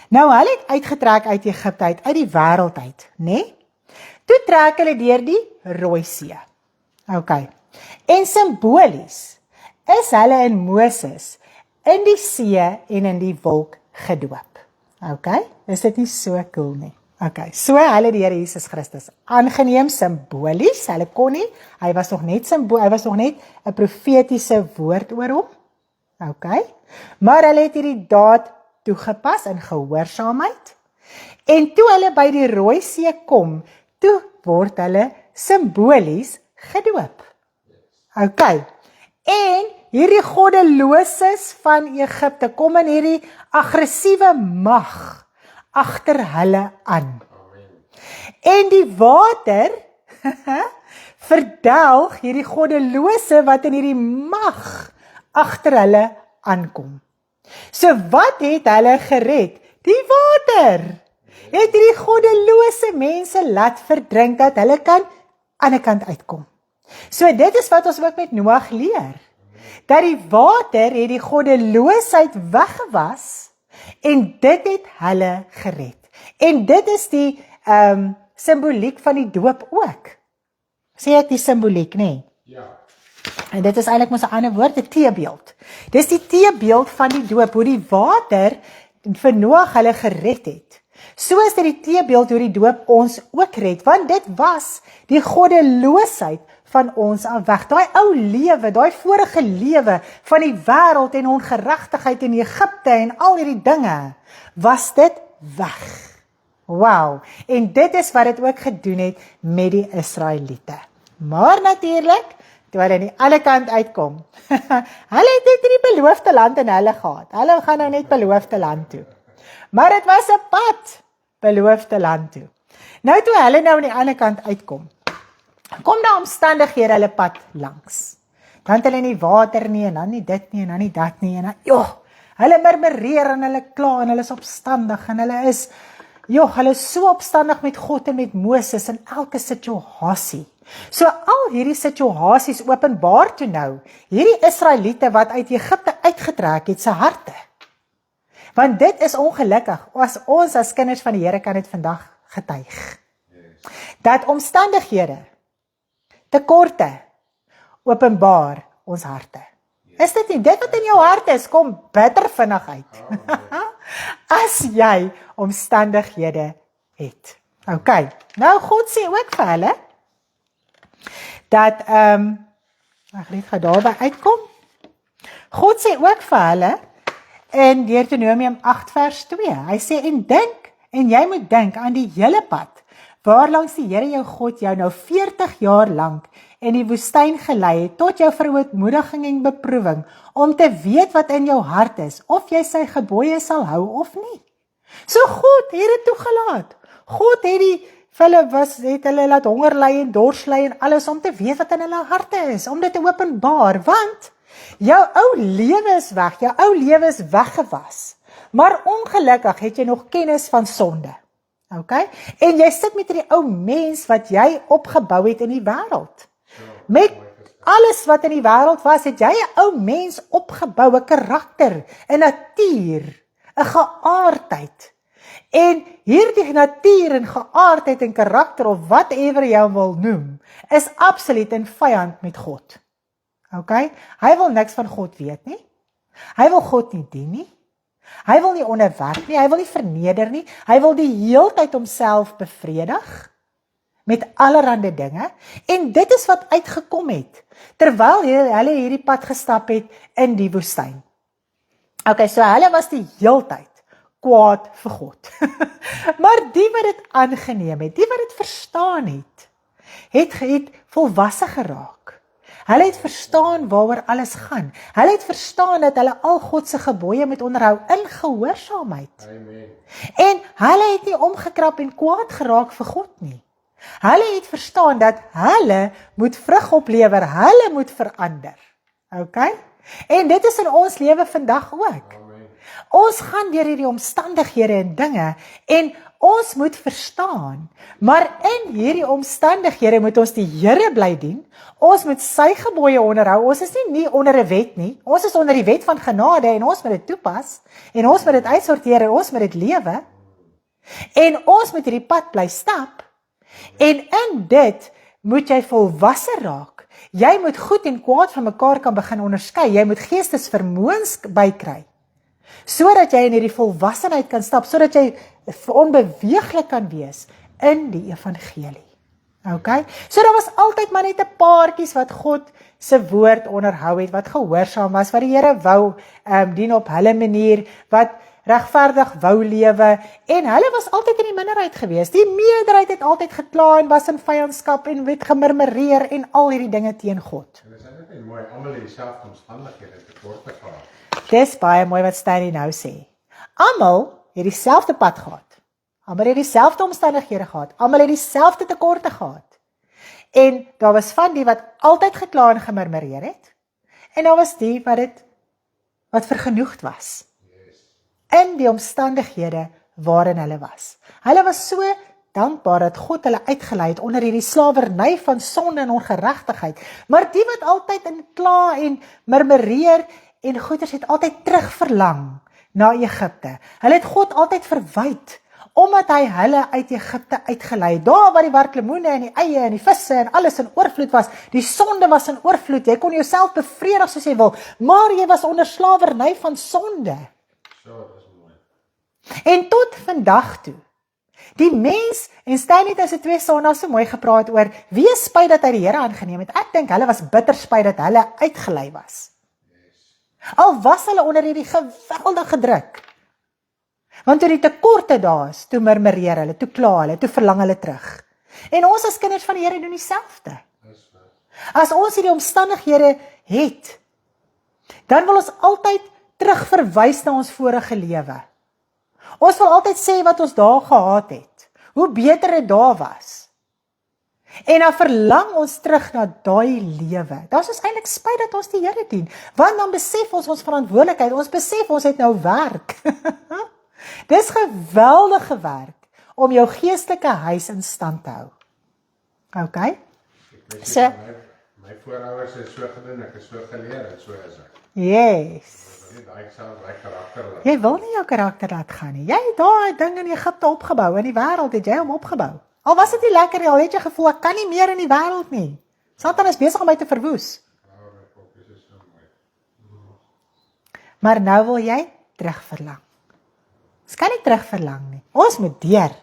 Nou hulle het uitgetrek uit Egipte uit die wêreld uit, né? Toe trek hulle deur die Rooi See. Okay. En simbolies is hulle in Moses in die see en in die wolk gedoop. Okay? Is dit nie so cool nie? Okay. So hulle die Here Jesus Christus aangeneem simbolies. Hulle kon nie, hy was nog net 'n profetiese woord oor hom. Okay? Maar hulle het hierdie daad toegepas in gehoorsaamheid. En toe hulle by die Rooi See kom, toe word hulle simbolies gedoop. Okay. En hierdie goddeloses van Egipte kom in hierdie aggressiewe mag agter hulle aan. En die water verdelg hierdie goddelose wat in hierdie mag agter hulle aankom. So wat het hulle gered? Die water het hierdie goddelose mense laat verdrink dat hulle kan aan die kant uitkom. So dit is wat ons ook met Noag leer. Dat die water het die goddeloosheid weggewas en dit het hulle gered. En dit is die simboliek van die doop ook. Sê ek die simboliek, nê? Ja. En dit is eintlik mos 'n ander woord, 'n teebeeld. Dis die teebeeld van die doop, hoe die water vir Noag hulle gered het. So is dit die teebeeld hoe die doop ons ook red, want dit was die goddeloosheid van ons af weg. Daai ou lewe, daai vorige lewe van die wêreld en ongeregtigheid in Egipte en al hierdie dinge, was dit weg. Wow, en dit is wat dit ook gedoen het met die Israeliete. Maar natuurlik, toe hulle aan die ander kant uitkom, hulle het net die beloofde land in hulle gehad. Hulle gaan nou net beloofde land toe. Maar dit was 'n pad beloofde land toe. Nou toe hulle nou aan die ander kant uitkom, kom daar omstandighede hulle pad langs. Dan het hulle nie water nie, en dan nie dit nie, en dan nie dat nie, en dan, hulle murmureer en hulle kla, en hulle is opstandig, en hulle is so opstandig met God en met Moses in elke situasie. So al hierdie situasies openbaar toe nou, hierdie Israeliete wat uit Egipte uitgetrek het, se harte. Want dit is ongelukkig, as ons as kinders van die Here kan dit vandag getuig. Dat omstandighede, tekorte, openbaar ons harte. Is dit nie? Dit wat in jou hart is, kom bitter vinnig uit. As jy omstandighede het. Okay, nou God sê ook vir hulle, dat, ek net gaan daarby uitkom. God sê ook vir hulle, in Deuteronomium 8 vers 2, hy sê, en jy moet dink aan die hele pad, waarlangs die Here jou God jou nou 40 jaar lank in die woestyn gelei het, tot jou verootmoediging en beproewing, om te weet wat in jou hart is, of jy sy gebooie sal hou of nie. So God het dit toegelaat. God het hulle laat honger ly en dors ly en alles, om te weet wat in hulle harte is, om dit te openbaar, want jou ou lewe is weg, jou ou lewe is weggewas, maar ongelukkig het jy nog kennis van sonde. Okay? En jy sit met die ou mens wat jy opgebou het in die wêreld. Met alles wat in die wêreld was, het jy 'n ou mens opgebou, 'n karakter, 'n natuur, 'n geaardheid. En hierdie natuur en geaardheid en karakter, of whatever jy wil noem, is absoluut in vyand met God. Okay? Hy wil niks van God weet nie. Hy wil God nie dien nie. Hy wil nie onderwerp nie, hy wil nie verneder nie, hy wil die heeltyd homself bevredig. met allerhande dinge, en dit is wat uitgekom het, terwyl hulle hierdie pad gestap het in die woestyn. Okay, so hulle was die heeltyd kwaad vir God. Maar die wat dit aangeneem het, die wat dit verstaan het volwasse geraak. Hulle het verstaan waaroor alles gaan. Hulle het verstaan dat hulle al God se gebooie moet onderhou in gehoorsaamheid. Amen. En hulle het nie omgekrap en kwaad geraak vir God nie. Hulle het verstaan dat hulle moet vrug oplewer, hulle moet verander. Okay? En dit is in ons lewe vandag ook. Amen. Ons gaan deur hierdie omstandighede en dinge en ons moet verstaan, maar in hierdie omstandighede moet ons die Here bly dien, ons moet sy gebooie onderhou, ons is nie onder 'n wet nie, ons is onder die wet van genade en ons moet dit toepas, en ons moet dit uitsorteer en ons moet dit lewe, en ons moet hierdie pad bly stap, en in dit moet jy volwasse raak, jy moet goed en kwaad van mekaar kan begin onderskei, jy moet geestesvermoëns bykry, sodat jy in hierdie volwassenheid kan stap, sodat jy onbeweeglik kan wees in die evangelie. Okay? So daar was altyd maar net 'n paartjies wat God se woord onderhou het, wat gehoorsaam was, wat die Here wou dien op hulle manier, wat regverdig wou lewe, en hulle was altyd in die minderheid gewees. Die meerderheid het altyd gekla en was in vyandskap en het gemurmureer en al hierdie dinge teen God. En is dit nie mooi, almal het dieselfde omstandighede tekorte gehad. Dis baie mooi wat Stanley nou sê. Almal het dieselfde pad gehad. Almal het dieselfde omstandighede gehad. Almal het dieselfde tekorte gehad. En daar was van die wat altyd gekla en gemurmureer het. En daar was die wat vergenoegd was. In die omstandighede waarin hulle was. Hulle was so dankbaar dat God hulle uitgelei het onder hierdie slawerny van sonde en ongeregtigheid. Maar die wat altyd in kla en murmureer en goeters het altyd terugverlang na Egipte. Hulle het God altyd verwyd, omdat hy hulle uit Egipte uitgelei het. Daar waar die werklemoene en die eie en die visse en alles in oorvloed was, die sonde was in oorvloed, jy kon jouself bevredig soos jy wil, maar jy was onder slawerny van sonde. So, dis mooi. En tot vandag toe, die mens, en Stan het as 'n 2 sondae so mooi gepraat oor, wie is spyt dat hy die Here aangeneem het? Ek dink hulle was bitter spyt dat hulle uitgelei was. Al was hulle onder hierdie geweldige druk. Want toe die tekorte daar is, toe murmureer hulle, toe kla hulle, toe verlang hulle terug. En ons as kinders van die Here doen dieselfde. As ons hierdie omstandighede het, dan wil ons altyd terugverwys na ons vorige lewe. Ons wil altyd sê wat ons daar gehad het, hoe beter dit daar was. En dan verlang ons terug na daai lewe. Daar is ons eintlik spyt dat ons die Here dien, want dan besef ons verantwoordelikheid, ons besef ons het nou werk. Dis geweldige werk om jou geestelike huis in stand te hou. Okay? So, my voorouers het so gedoen, ek is so geleer en so is ek. Yes. Daai karakter laat. Jy wil nie jou karakter laat gaan nie. Jy het daai ding in Egipte opgebou, in die wêreld het jy hom opgebou. Al was dit nie lekker nie, al het jy gevoel ek kan nie meer in die wêreld nie. Satan is besig om my te verwoes. Maar nou wil jy terugverlang. Ons kan nie terugverlang nie. Ons moet deur.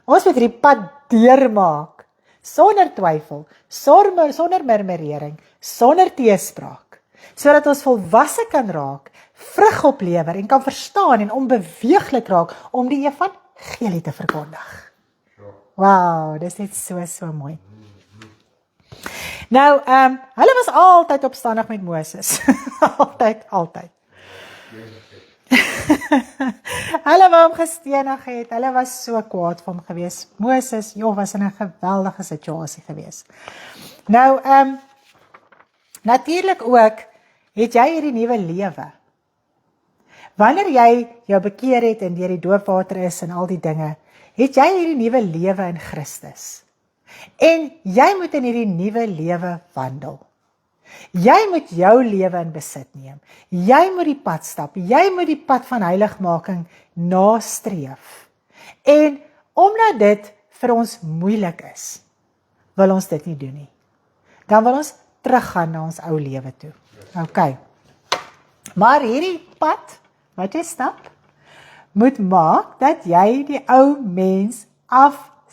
Ons moet hierdie pad deurmaak. Sonder twyfel, sonder murmurering, sonder teespraak. Sodat ons volwasse kan raak, vrug oplewer en kan verstaan en onbeweeglik raak om die evangelie te verkondig. Wow, dis net so mooi. Nou, hulle was altyd opstandig met Moses. altyd. Hulle wou hom gestenig het, hulle was so kwaad vir hom gewees. Moses, was in 'n geweldige situasie gewees. Nou, natuurlik ook, het jy hierdie nuwe lewe. Wanneer jy jou bekeer het en deur die doopwater is en al die dinge, het jy hierdie nuwe lewe in Christus. En jy moet in hierdie nuwe lewe wandel. Jy moet jou lewe in besit neem. Jy moet die pad stap. Jy moet die pad van heiligmaking nastreef. En omdat dit vir ons moeilik is, wil ons dit nie doen nie. Dan wil ons teruggaan na ons ou lewe toe. Okay. Maar hierdie pad wat jy stap, moet maak dat jy die ou mens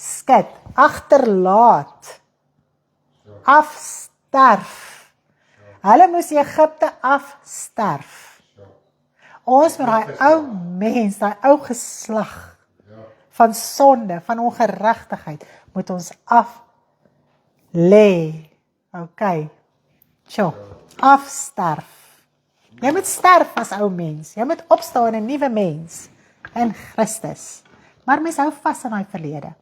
skit, agterlaat, afsterf. Hulle moes Egipte afsterf. Ons met daai ou mens, daai ou geslag van sonde, van ongeregtigheid, moet ons lê. Okay. Afsterf. Jy moet sterf as ou mens. Jy moet opstaan 'n nuwe mens in Christus. Maar mens hou vas aan daai verlede.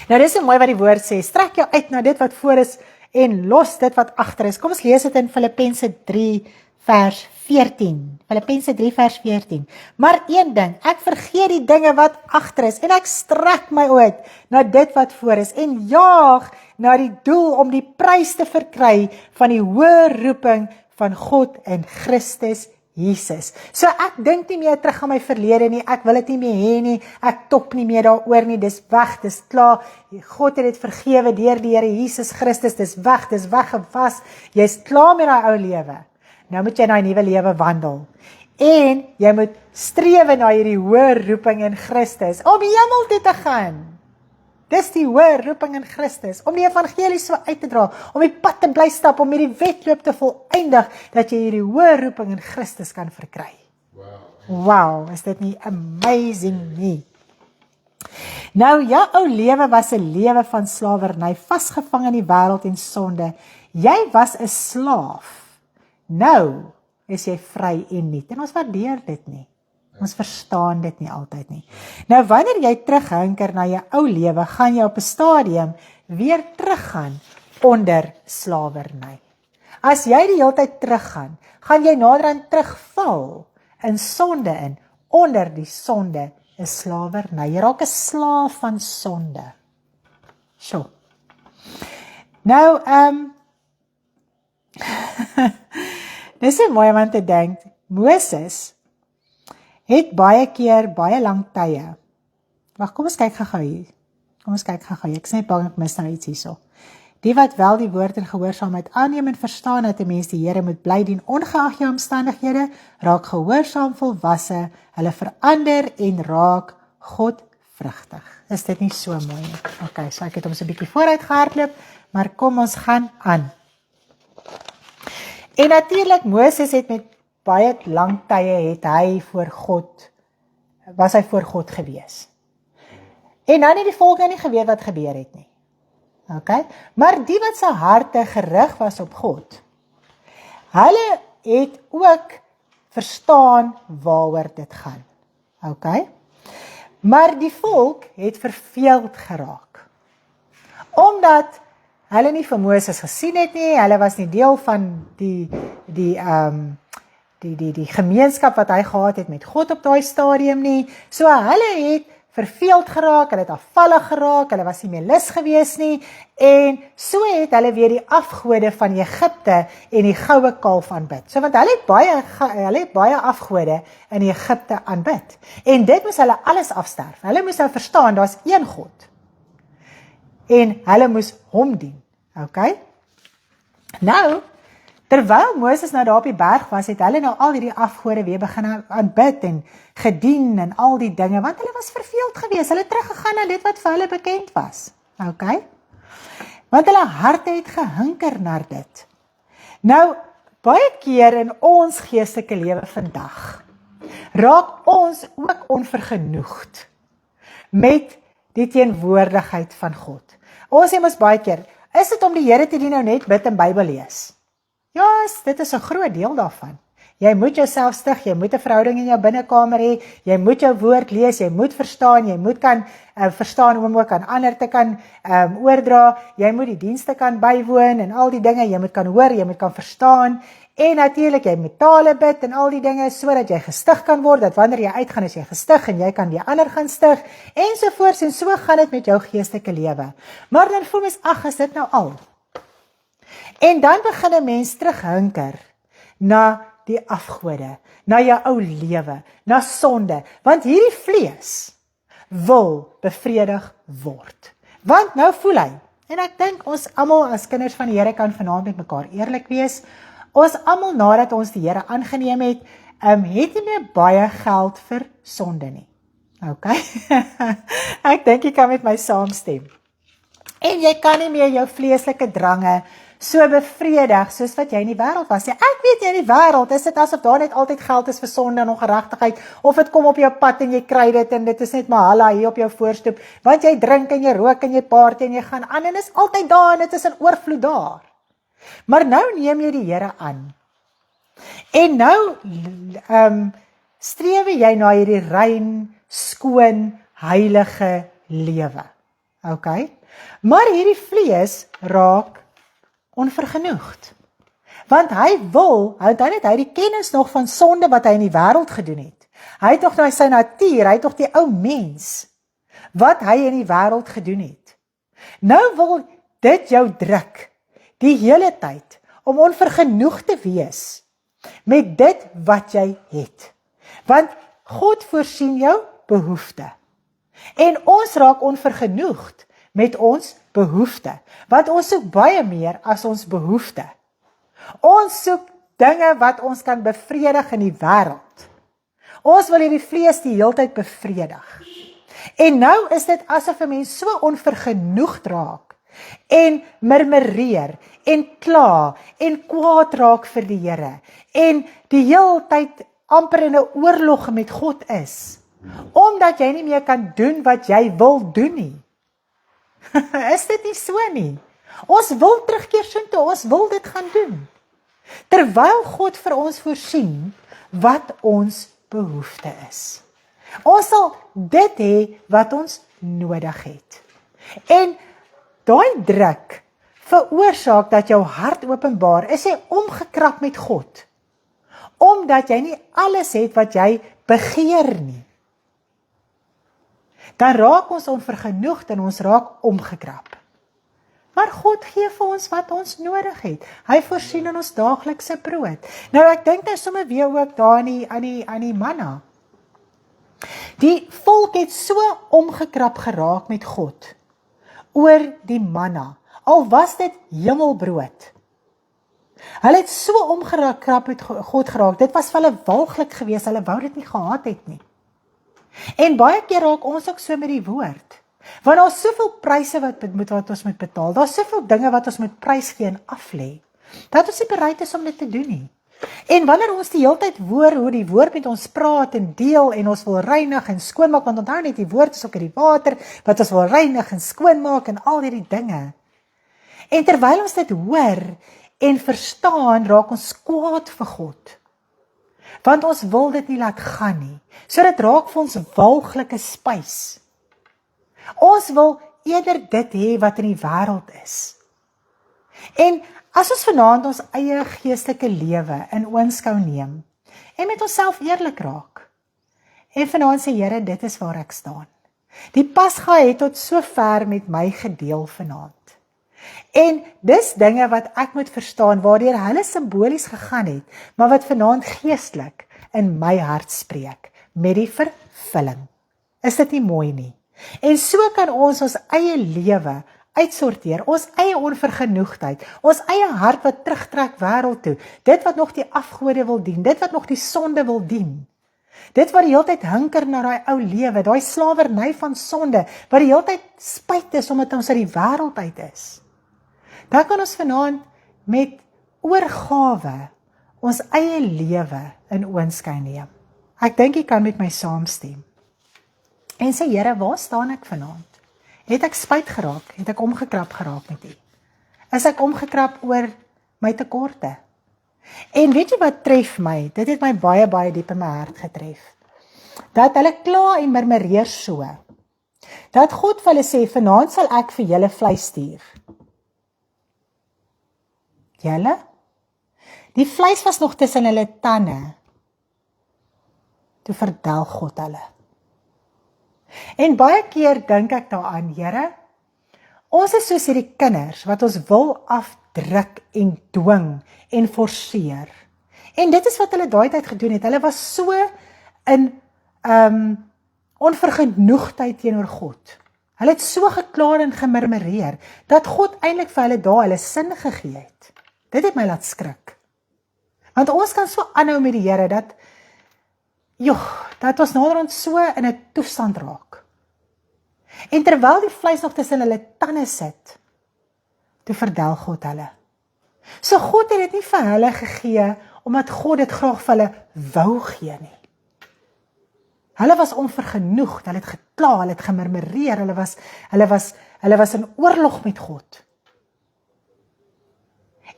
Nou dis so mooi wat die woord sê. Strek jou uit na dit wat voor is en los dit wat agter is. Kom ons lees dit in Filippense 3 vers 14. Filippense 3 vers 14. Maar een ding, ek vergeet die dinge wat agter is en ek strek my uit na dit wat voor is en jaag na die doel om die prys te verkry van die hoë roeping van God in Christus Jesus. So ek dink nie meer terug aan my verlede nie, ek wil dit nie meer hê nie, ek top nie meer daaroor nie, dis weg, dis klaar, God het dit vergewe deur die Here Jesus Christus, dis weggewas, jy's klaar met daai ou lewe. Nou moet jy na 'n nuwe lewe wandel. En jy moet strewe na hierdie hoë roeping in Christus, om hemel toe te gaan. Dis die hoë roeping in Christus, om die evangelie so uit te dra, om die pad te bly stap, om hierdie wedloop te volëindig, dat jy hierdie hoë roeping in Christus kan verkry. Wow, is dit nie amazing nie? Nou, jou ou lewe was 'n lewe van slawerny, vasgevang in die wêreld en sonde. Jy was 'n slaaf. Nou is jy vry en nuut. En ons waardeer dit nie. Ons verstaan dit nie altyd nie. Nou wanneer jy terughinker na jou ou lewe, gaan jy op 'n stadium weer teruggaan onder slawerny. As jy die hele tyd teruggaan, gaan jy naderhand terugval in sonde in. Onder die sonde is slawerny. Jy raak 'n slaaf van sonde. So. Nou, dis so mooi om te dink. Moses het baie lang tye. Wag, kom ons kyk gou-gou hier. Ek sê bang ek mis nou iets hierso. Die wat wel die woord en gehoorsaamheid aanneem en verstaan dat 'n mens die Here moet bly dien ongeag jou omstandighede, raak gehoorsaam volwasse, hulle verander en raak godvrugtig. Is dit nie so mooi nie? Okay, so ek het hom so 'n bietjie vooruit gehardloop, maar kom ons gaan aan. En natuurlik Moses het met baie lang tye was hy voor God gewees. En dan het die volk nou nie geweet wat gebeur het nie. Okay? Maar die wat sy harte gerig was op God, hulle het ook verstaan waaroor dit gaan. Okay? Maar die volk het verveeld geraak. Omdat hulle nie vir Moses gesien het nie, hulle was nie deel van die gemeenskap wat hy gehad het met God op daai stadium nie. So hulle het verveeld geraak, hulle het afvallig geraak, hulle was nie meer lus gewees nie, en so het hulle weer die afgode van Egipte en die goue kalf aanbid. So want hulle het baie afgode in Egipte aanbid. En dit moes hulle alles afsterf. Hulle moes nou verstaan, daar's een God. En hulle moes hom dien. Okay? Nou, terwyl Moses nou daar op die berg was, het hulle nou al hierdie afgode weer begin aanbid en gedien en al die dinge, want hulle was verveeld geweest. Hulle het teruggegaan na dit wat vir hulle bekend was. Okay? Want hulle harte het gehinker na dit. Nou, baie keer in ons geestelike lewe vandag, raak ons ook onvergenoegd met die teenwoordigheid van God. Ons sê mos baie keer, is dit om die Here te dien nou net bid en Bybel lees? Ja, dit is 'n groot deel daarvan. Jy moet jouself stig, jy moet 'n verhouding in jou binnekamer hê, jy moet jou woord lees, jy moet verstaan, jy moet kan verstaan om ook aan ander te kan oordra, jy moet die dienste kan bywoon en al die dinge, jy moet kan hoor, jy moet kan verstaan, en natuurlik jy moet tale bid en al die dinge, sodat jy gestig kan word, dat wanneer jy uitgaan is jy gestig en jy kan weer ander gaan stig, ensovoorts, en so gaan dit met jou geestelike lewe. Maar dan voel mens, ag, is dit nou al? En dan begin 'n mens terughinker na die afgode, na jou ou lewe, na sonde, want hierdie vlees wil bevredig word. Want nou voel hy, en ek dink ons almal as kinders van die Here kan vanaand met mekaar eerlik wees, ons almal nadat ons die Here aangeneem het, het nie meer baie geld vir sonde nie. Ok, ek dink jy kan met my saamstem. En jy kan nie meer jou vleeslike drange so bevredig soos wat jy in die wêreld was. Ja, ek weet jy in die wêreld is dit asof daar net altyd geld is vir sonde en ongeregtigheid, of dit kom op jou pad en jy kry dit en dit is net mahalla hier op jou voorstoep, want jy drink en jy rook en jy party en jy gaan aan en is altyd daar en dit is in oorvloed daar. Maar nou neem jy die Here aan. En nou strewe jy na hierdie rein, skoon, heilige lewe. Ok? Maar hierdie vlees raak onvergenoegd. Want hy het die kennis nog van sonde wat hy in die wêreld gedoen het. Hy het nog sy natuur, hy het nog die ou mens wat hy in die wêreld gedoen het. Nou wil dit jou druk die hele tyd om onvergenoegd te wees met dit wat jy het. Want God voorsien jou behoefte. En ons raak onvergenoegd met ons behoefte, want ons soek baie meer as ons behoefte. Ons soek dinge wat ons kan bevredig in die wêreld. Ons wil hierdie vlees die heeltyd bevredig. En nou is dit asof 'n mens so onvergenoegd raak en murmureer en kla en kwaad raak vir die Here en die heeltyd amper in 'n oorlog met God is, omdat jy nie meer kan doen wat jy wil doen nie. Is dit nie so nie? Ons wil terugkeer soontoe, ons wil dit gaan doen. Terwyl God vir ons voorsien wat ons behoefte is. Ons sal dit hê wat ons nodig het. En daai druk veroorsaak dat jou hart openbaar, is jy omgekrap met God. Omdat jy nie alles het wat jy begeer nie. Dan raak ons onvergenoegd en ons raak omgekrap. Maar God gee vir ons wat ons nodig het. Hy voorsien in ons daaglikse brood. Nou ek dink nou sommer weer ook daar aan die manna. Die volk het so omgekrap geraak met God oor die manna. Al was dit hemelbrood. Hulle het so omgekrap met God geraak. Dit was vir hulle walglik geweest. Hulle wou dit nie gehad het nie. En baie keer raak ons ook so met die woord. Want daar is soveel pryse wat ons moet betaal. Daar is soveel dinge wat ons moet prys gee en aflê, dat ons nie bereid is om dit te doen nie. En wanneer ons die hele tyd hoor hoe die woord met ons praat en deel en ons wil reinig en skoonmaak, want onthou net die woord is ook in die water, wat ons wil reinig en skoonmaak en al hierdie dinge. En terwyl ons dit hoor en verstaan, raak ons kwaad vir God. Want ons wil dit nie laat gaan nie. So dit raak vir ons walglike spys. Ons wil eerder dit hê wat in die wêreld is. En as ons vanaand ons eie geestelike lewe in oënskou neem en met onsself eerlik raak en vanaand sê Here, dit is waar ek staan. Die Pasga het tot so ver met my gedeel vanaand. En dis dinge wat ek moet verstaan waardeur hulle simbolies gegaan het, maar wat vanaand geestelik in my hart spreek met die vervulling. Is dit nie mooi nie? En so kan ons eie lewe uitsorteer, ons eie onvergenoegdheid, ons eie hart wat terugtrek wêreld toe, dit wat nog die afgode wil dien, dit wat nog die sonde wil dien, dit wat die hele tyd hinker na daai ou lewe, daai slawerny van sonde, wat die hele tyd spyt is omdat ons uit die wêreld uit is. Dan kan ons vanaand met oorgawe ons eie lewe in oënskou neem. Ek dink jy kan met my saamstem. En sê, Here, waar staan ek vanaand? Het ek spyt geraak? Het ek omgekrap geraak met U? Is ek omgekrap oor my tekorte? En weet jy wat tref my? Dit het my baie, baie diep in my hart getref. Dat hulle kla en murmureer so. Dat God vir hulle sê, vanaand sal ek vir julle vleis stuur. Julle? Die vleis was nog tussen hulle tande. Toe verdel God hulle. En baie keer dink ek daaraan, Here, ons is soos hierdie kinders wat ons wil afdruk en dwing en forceer. En dit is wat hulle daai tyd gedoen het. Hulle was so in onvergenoegdheid teenoor God. Hulle het so gekla en gemurmureer dat God eintlik vir hulle daar hulle sin gegee het. Dit het my laat skrik. Want ons kan so aanhou met die Here dat dat ons naderhand so in 'n toestand raak. En terwyl die vleis nog tussen hulle tande sit, toe verdel God hulle. So God het dit nie vir hulle gegee, omdat God dit graag vir hulle wou gee nie. Hulle was onvergenoegd, hulle het gekla, hulle het gemurmureer, hulle was in oorlog met God.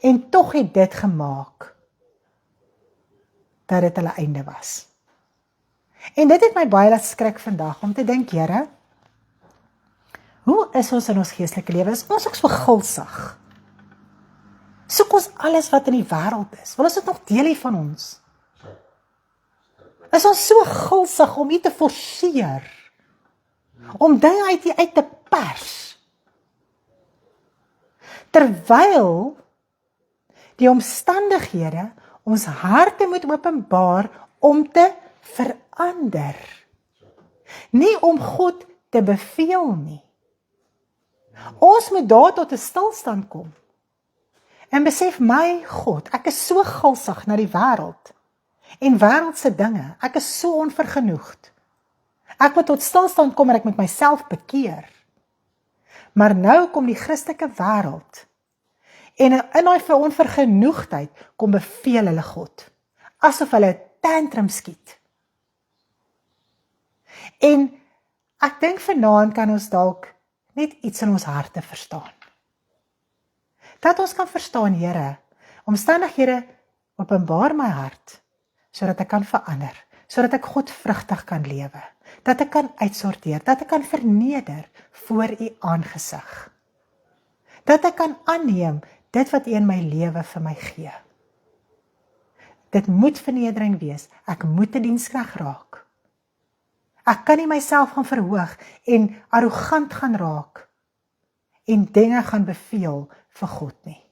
En tog het dit gemaak, dat dit hulle einde was. En dit het my baie laat skrik vandag, om te dink, Here, hoe is ons in ons geestelike lewe? Is ons ook so gulsig? Soek ons alles wat in die wêreld is? Wil ons dit nog deel hê van ons? Is ons so gulsig om U te forceer? Om dinge uit te pers? Terwyl die omstandighede ons harte moet openbaar om te verander. Nie om God te beveel nie. Ons moet daar tot 'n stilstand kom. En besef, my God, ek is so gulsig na die wêreld en wêreldse dinge. Ek is so onvergenoegd. Ek moet tot stilstand kom en ek moet myself bekeer. Maar nou kom die Christelike wêreld en in daai onvergenoegdheid kom beveel hulle God. Asof hulle tantrum skiet. En ek dink vanaand kan ons dalk net iets in ons harte verstaan. Dat ons kan verstaan, Here, omstandighede openbaar my hart, sodat ek kan verander, sodat ek godvrugtig kan lewe, dat ek kan uitsorteer, dat ek kan verneder voor U aangesig, dat ek kan aanneem dit wat U in my lewe vir my gee. Dit moet vernedering wees, ek moet 'n diensknegt raak. Ek kan nie myself gaan verhoog en arrogant gaan raak en dinge gaan beveel vir God nie.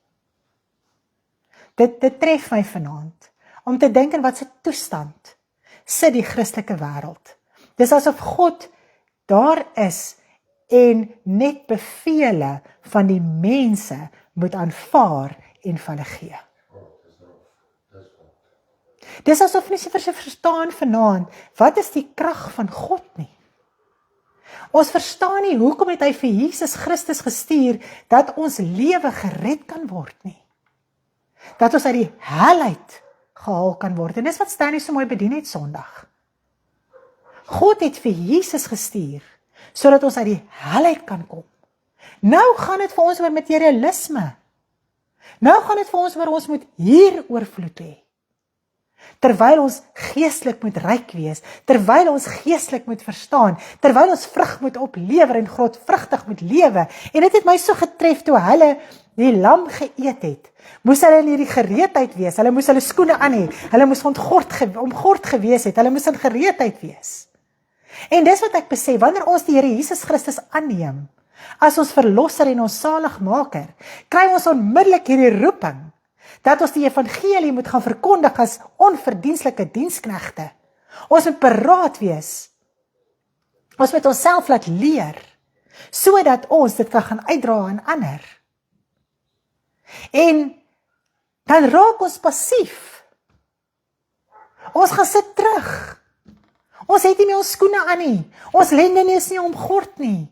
Dit tref my vanaand, om te dink in wat se toestand sit die Christelike wêreld. Dis asof God daar is en net bevele van die mense moet aanvaar en van hulle gee. Dis asof nie vir sy verstaan vanaand, wat is die krag van God nie? Ons verstaan nie, hoekom het hy vir Jesus Christus gestuur, dat ons lewe gered kan word nie. Dat ons uit die hel uit gehaal kan word. En dis wat Stanley so mooi bedien het Sondag. God het vir Jesus gestuur, sodat ons uit die hel uit kan kom. Nou gaan dit vir ons oor materialisme. Nou gaan dit vir ons oor ons moet hier oorvloed hê. Terwyl ons geestelik moet ryk wees, terwyl ons geestelik moet verstaan, terwyl ons vrug moet oplewer en godvrugtig moet lewe. En dit het my so getref toe hulle die lam geëet het. Moes hulle in hierdie gereedheid wees, hulle moes hulle skoene aan hê, hulle moes omgord gewees het, hulle moes in gereedheid wees. En dis wat ek besef, wanneer ons die Here Jesus Christus aanneem, as ons verlosser en ons saligmaker, kry ons onmiddellik hierdie roeping, dat ons die evangelie moet gaan verkondig as onverdienstelike diensknegte. Ons moet paraat wees. Ons moet onsself laat leer, sodat ons dit kan gaan uitdra aan ander. En dan raak ons passief. Ons gaan sit terug. Ons het nie meer ons skoene aan nie. Ons lende nie is nie omgord nie.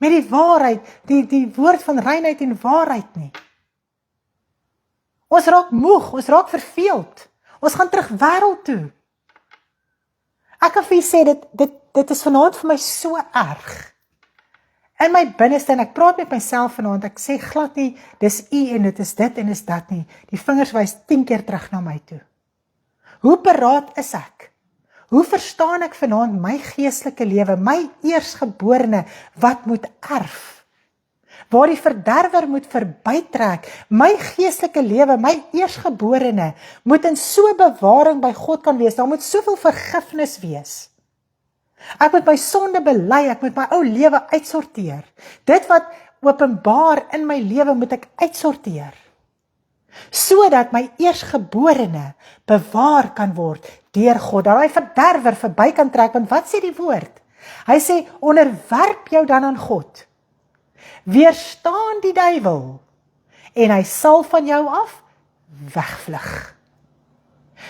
Met die waarheid, die woord van reinheid en waarheid nie. Ons raak moeg, ons raak verveeld. Ons gaan terug wêreld toe. Ek kan vir julle sê, dit is vanaand vir my so erg. In my binneste, en ek praat met myself vanaand, ek sê glad nie, dis U en dit is dit en is dat nie. Die vingers wys 10 keer terug na my toe. Hoe paraat is ek? Hoe verstaan ek vanaand my geestelike lewe, my eersgeborene, wat moet erf? Waar die verderwer moet verbytrek, my geestelike lewe, my eersgeborene, moet in so bewaring by God kan wees, daar moet soveel vergifnis wees. Ek moet my sonde bely, ek moet my ou lewe uitsorteer. Dit wat openbaar in my lewe moet ek uitsorteer. Sodat my eersgeborene bewaar kan word deur God, dat hy verderwer verby kan trek, want wat sê die woord? Hy sê, onderwerp jou dan aan God. Weerstaan die duiwel en hy sal van jou af wegvlug.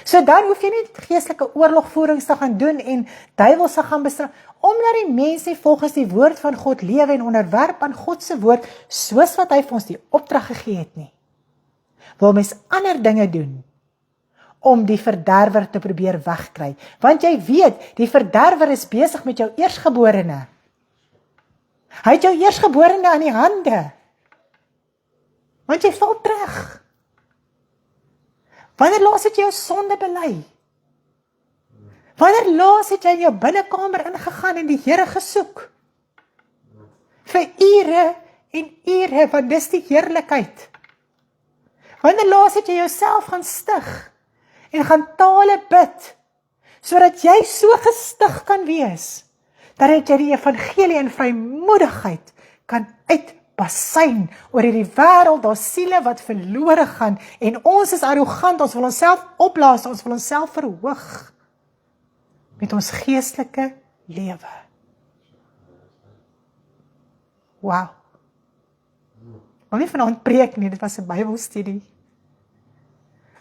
So dan hoef jy nie geestelike oorlogvoerings te gaan doen en duiwels te gaan bestraf, omdat die mens nie volgens die woord van God lewe en onderwerp aan God se woord, soos wat hy vir ons die opdrag gegee het nie. Wil mens ander dinge doen, om die verderwer te probeer wegkry. Want jy weet, die verderwer is besig met jou eersgeborene. Hy het jou eersgeborene aan die hande. Want jy val terug. Wanneer laas het jy jou sonde bely? Wanneer laas het jy in jou binnekamer ingegaan en die Here gesoek? Vir ure en ure, want dis die heerlikheid. Wanneer laas het jy jouself gaan stig en gaan tale bid, sodat jy so gestig kan wees, dat jy die evangelie in vrymoedigheid kan uitbasyn oor hierdie wêreld, daar siele wat verlore gaan, en ons is arrogant, ons wil onsself opblaas, ons wil onsself verhoog, met ons geestelike lewe. Wow. Ek wil nie vanaand preek nie, dit was 'n Bybelstudie.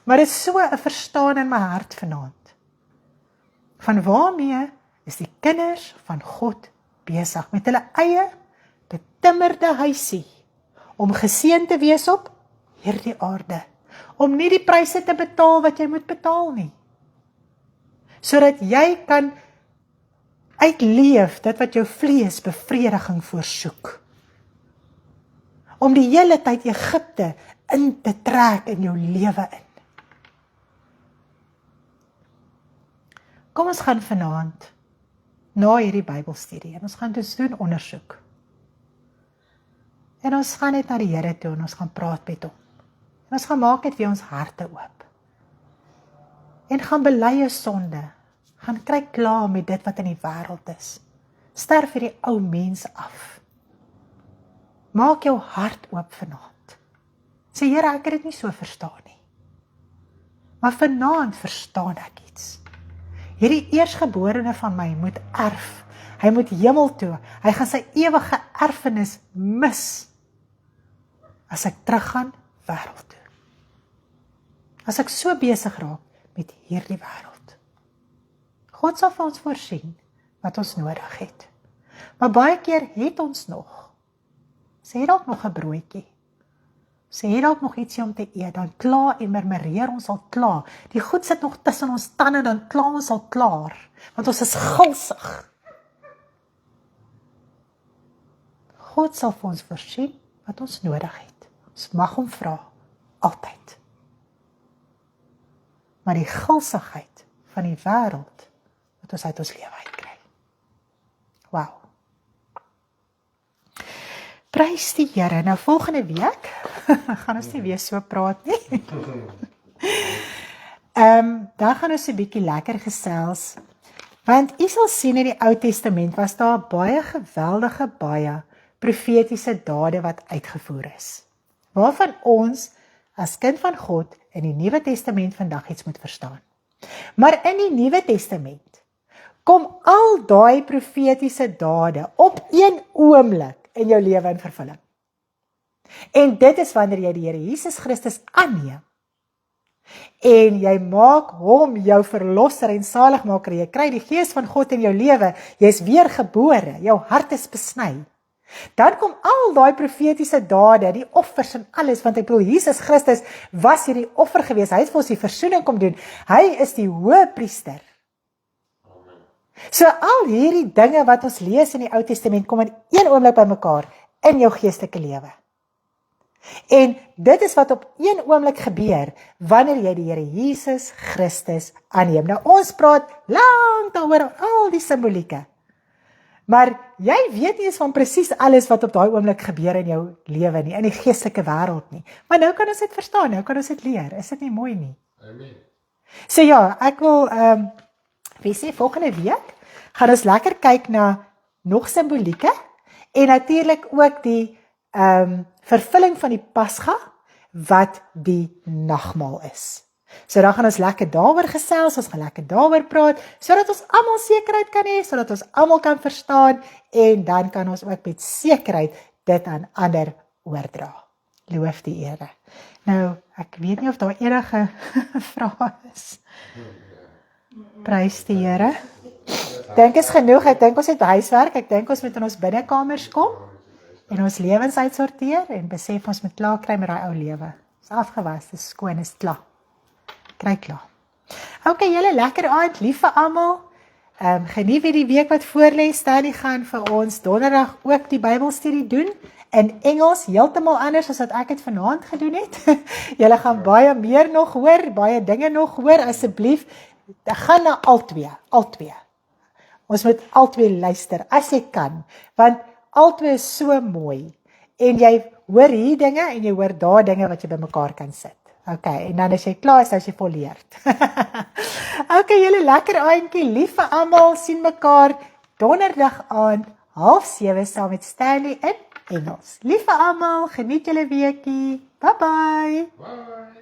Maar dit is so 'n verstaan in my hart vanaand. Van waarmee is die kinders van God besig, met hulle eie betimmerde huisie, om geseën te wees op hierdie aarde, om nie die pryse te betaal wat jy moet betaal nie, sodat jy kan uitleef dit wat jou vlees bevrediging voorsoek, om die hele tyd Egipte in te trek in jou lewe in. Kom ons gaan vanaand na hierdie Bybelstudie en ons gaan dus doen ondersoek. En ons gaan net na die Here toe en ons gaan praat met hom. En ons gaan maak net weer ons harte oop. En gaan bely jou sonde. Gaan kry klaar met dit wat in die wêreld is. Sterf hierdie ou mens af. Maak jou hart oop vanaand. Sê Here, ek het dit nie so verstaan nie. Maar vanaand verstaan ek iets. Hierdie eersgeborene van my moet erf. Hy moet hemel toe. Hy gaan sy ewige erfenis mis as ek teruggaan wêreld toe. As ek so besig raak met hierdie wêreld. God sal vir ons voorsien wat ons nodig het. Maar baie keer het ons nog. Sê dalk nog 'n broodjie. Sê dalk nog ietsie om te eet, dan klaar en murmureer ons al klaar. Die goed sit nog tussen ons tande, dan klaar ons al klaar. Want ons is gulsig. God sal vir ons voorsien wat ons nodig het. Ons mag hom vra, altyd. Maar die gulsigheid van die wêreld, wat ons uit ons lewe uitkry. Wow. Prys die Here. Nou volgende week, gaan ons nie weer so praat nie. Dan gaan ons 'n bietjie lekker gesels, want u sal sien in die Ou Testament was daar baie geweldige, baie profetiese dade wat uitgevoer is, waarvan ons as kind van God in die Nuwe Testament vandag iets moet verstaan. Maar in die Nuwe Testament kom al daai profetiese dade op een oomblik in jou lewe in vervulling. En dit is wanneer jy die Here Jesus Christus aanneem en jy maak hom jou verlosser en saligmaker, jy kry die Gees van God in jou lewe, jy is weergebore, jou hart is besny. Dan kom al daai profetiese dade, die offers en alles, want ek bedoel, Jesus Christus was hierdie offer gewees, hy het vir ons die versoening kom doen, hy is die hoëpriester. So al hierdie dinge wat ons lees in die Ou Testament kom in een oomblik by mekaar in jou geestelike lewe. En dit is wat op een oomblik gebeur wanneer jy die Here Jesus Christus aanneem. Nou ons praat lank daaroor al die simbolieke. Maar jy weet nie eens van presies alles wat op daai oomblik gebeur in jou lewe nie, in die geestelike wêreld nie. Maar nou kan ons dit verstaan, nou kan ons dit leer. Is dit nie mooi nie? Amen. So ja, ek wil volgende week gaan ons lekker kyk na nog simbolieke en natuurlik ook die vervulling van die Pasga wat die nagmaal is. So dan gaan ons lekker daaroor gesels, ons gaan lekker daaroor praat, sodat ons almal sekerheid kan hê, sodat ons almal kan verstaan en dan kan ons ook met sekerheid dit aan ander oordra. Loof die Here. Nou, ek weet nie of daar enige vrae is. Prys die Here. Dink is genoeg, ek dink ons het huiswerk, ek dink ons moet in ons binnekamers kom en ons lewens uitsorteer en besef ons moet klaar kry met daai ou lewe. Dis afgewas, dis skoon, is klaar. Kry klaar. OK, julle lekker aand, lief vir almal. Geniet weer die week wat voorlê. Stanley gaan vir ons donderdag ook die Bybelstudie doen in Engels, heeltemal anders as wat ek het vanaand gedoen het. Julle gaan baie meer nog hoor, baie dinge nog hoor, asseblief. Gaan na albei. Ons moet albei luister, as jy kan, want albei is so mooi. En jy hoor hier dinge en jy hoor daar dinge wat jy bymekaar kan sit. OK, en dan as jy klaar is, as jy volleerd. OK, julle lekker aandjie, lief vir almal, sien mekaar donderdag aand 6:30 saam met Stanley in Engels. Lief vir almal, geniet julle weekie. Bye bye. Bye.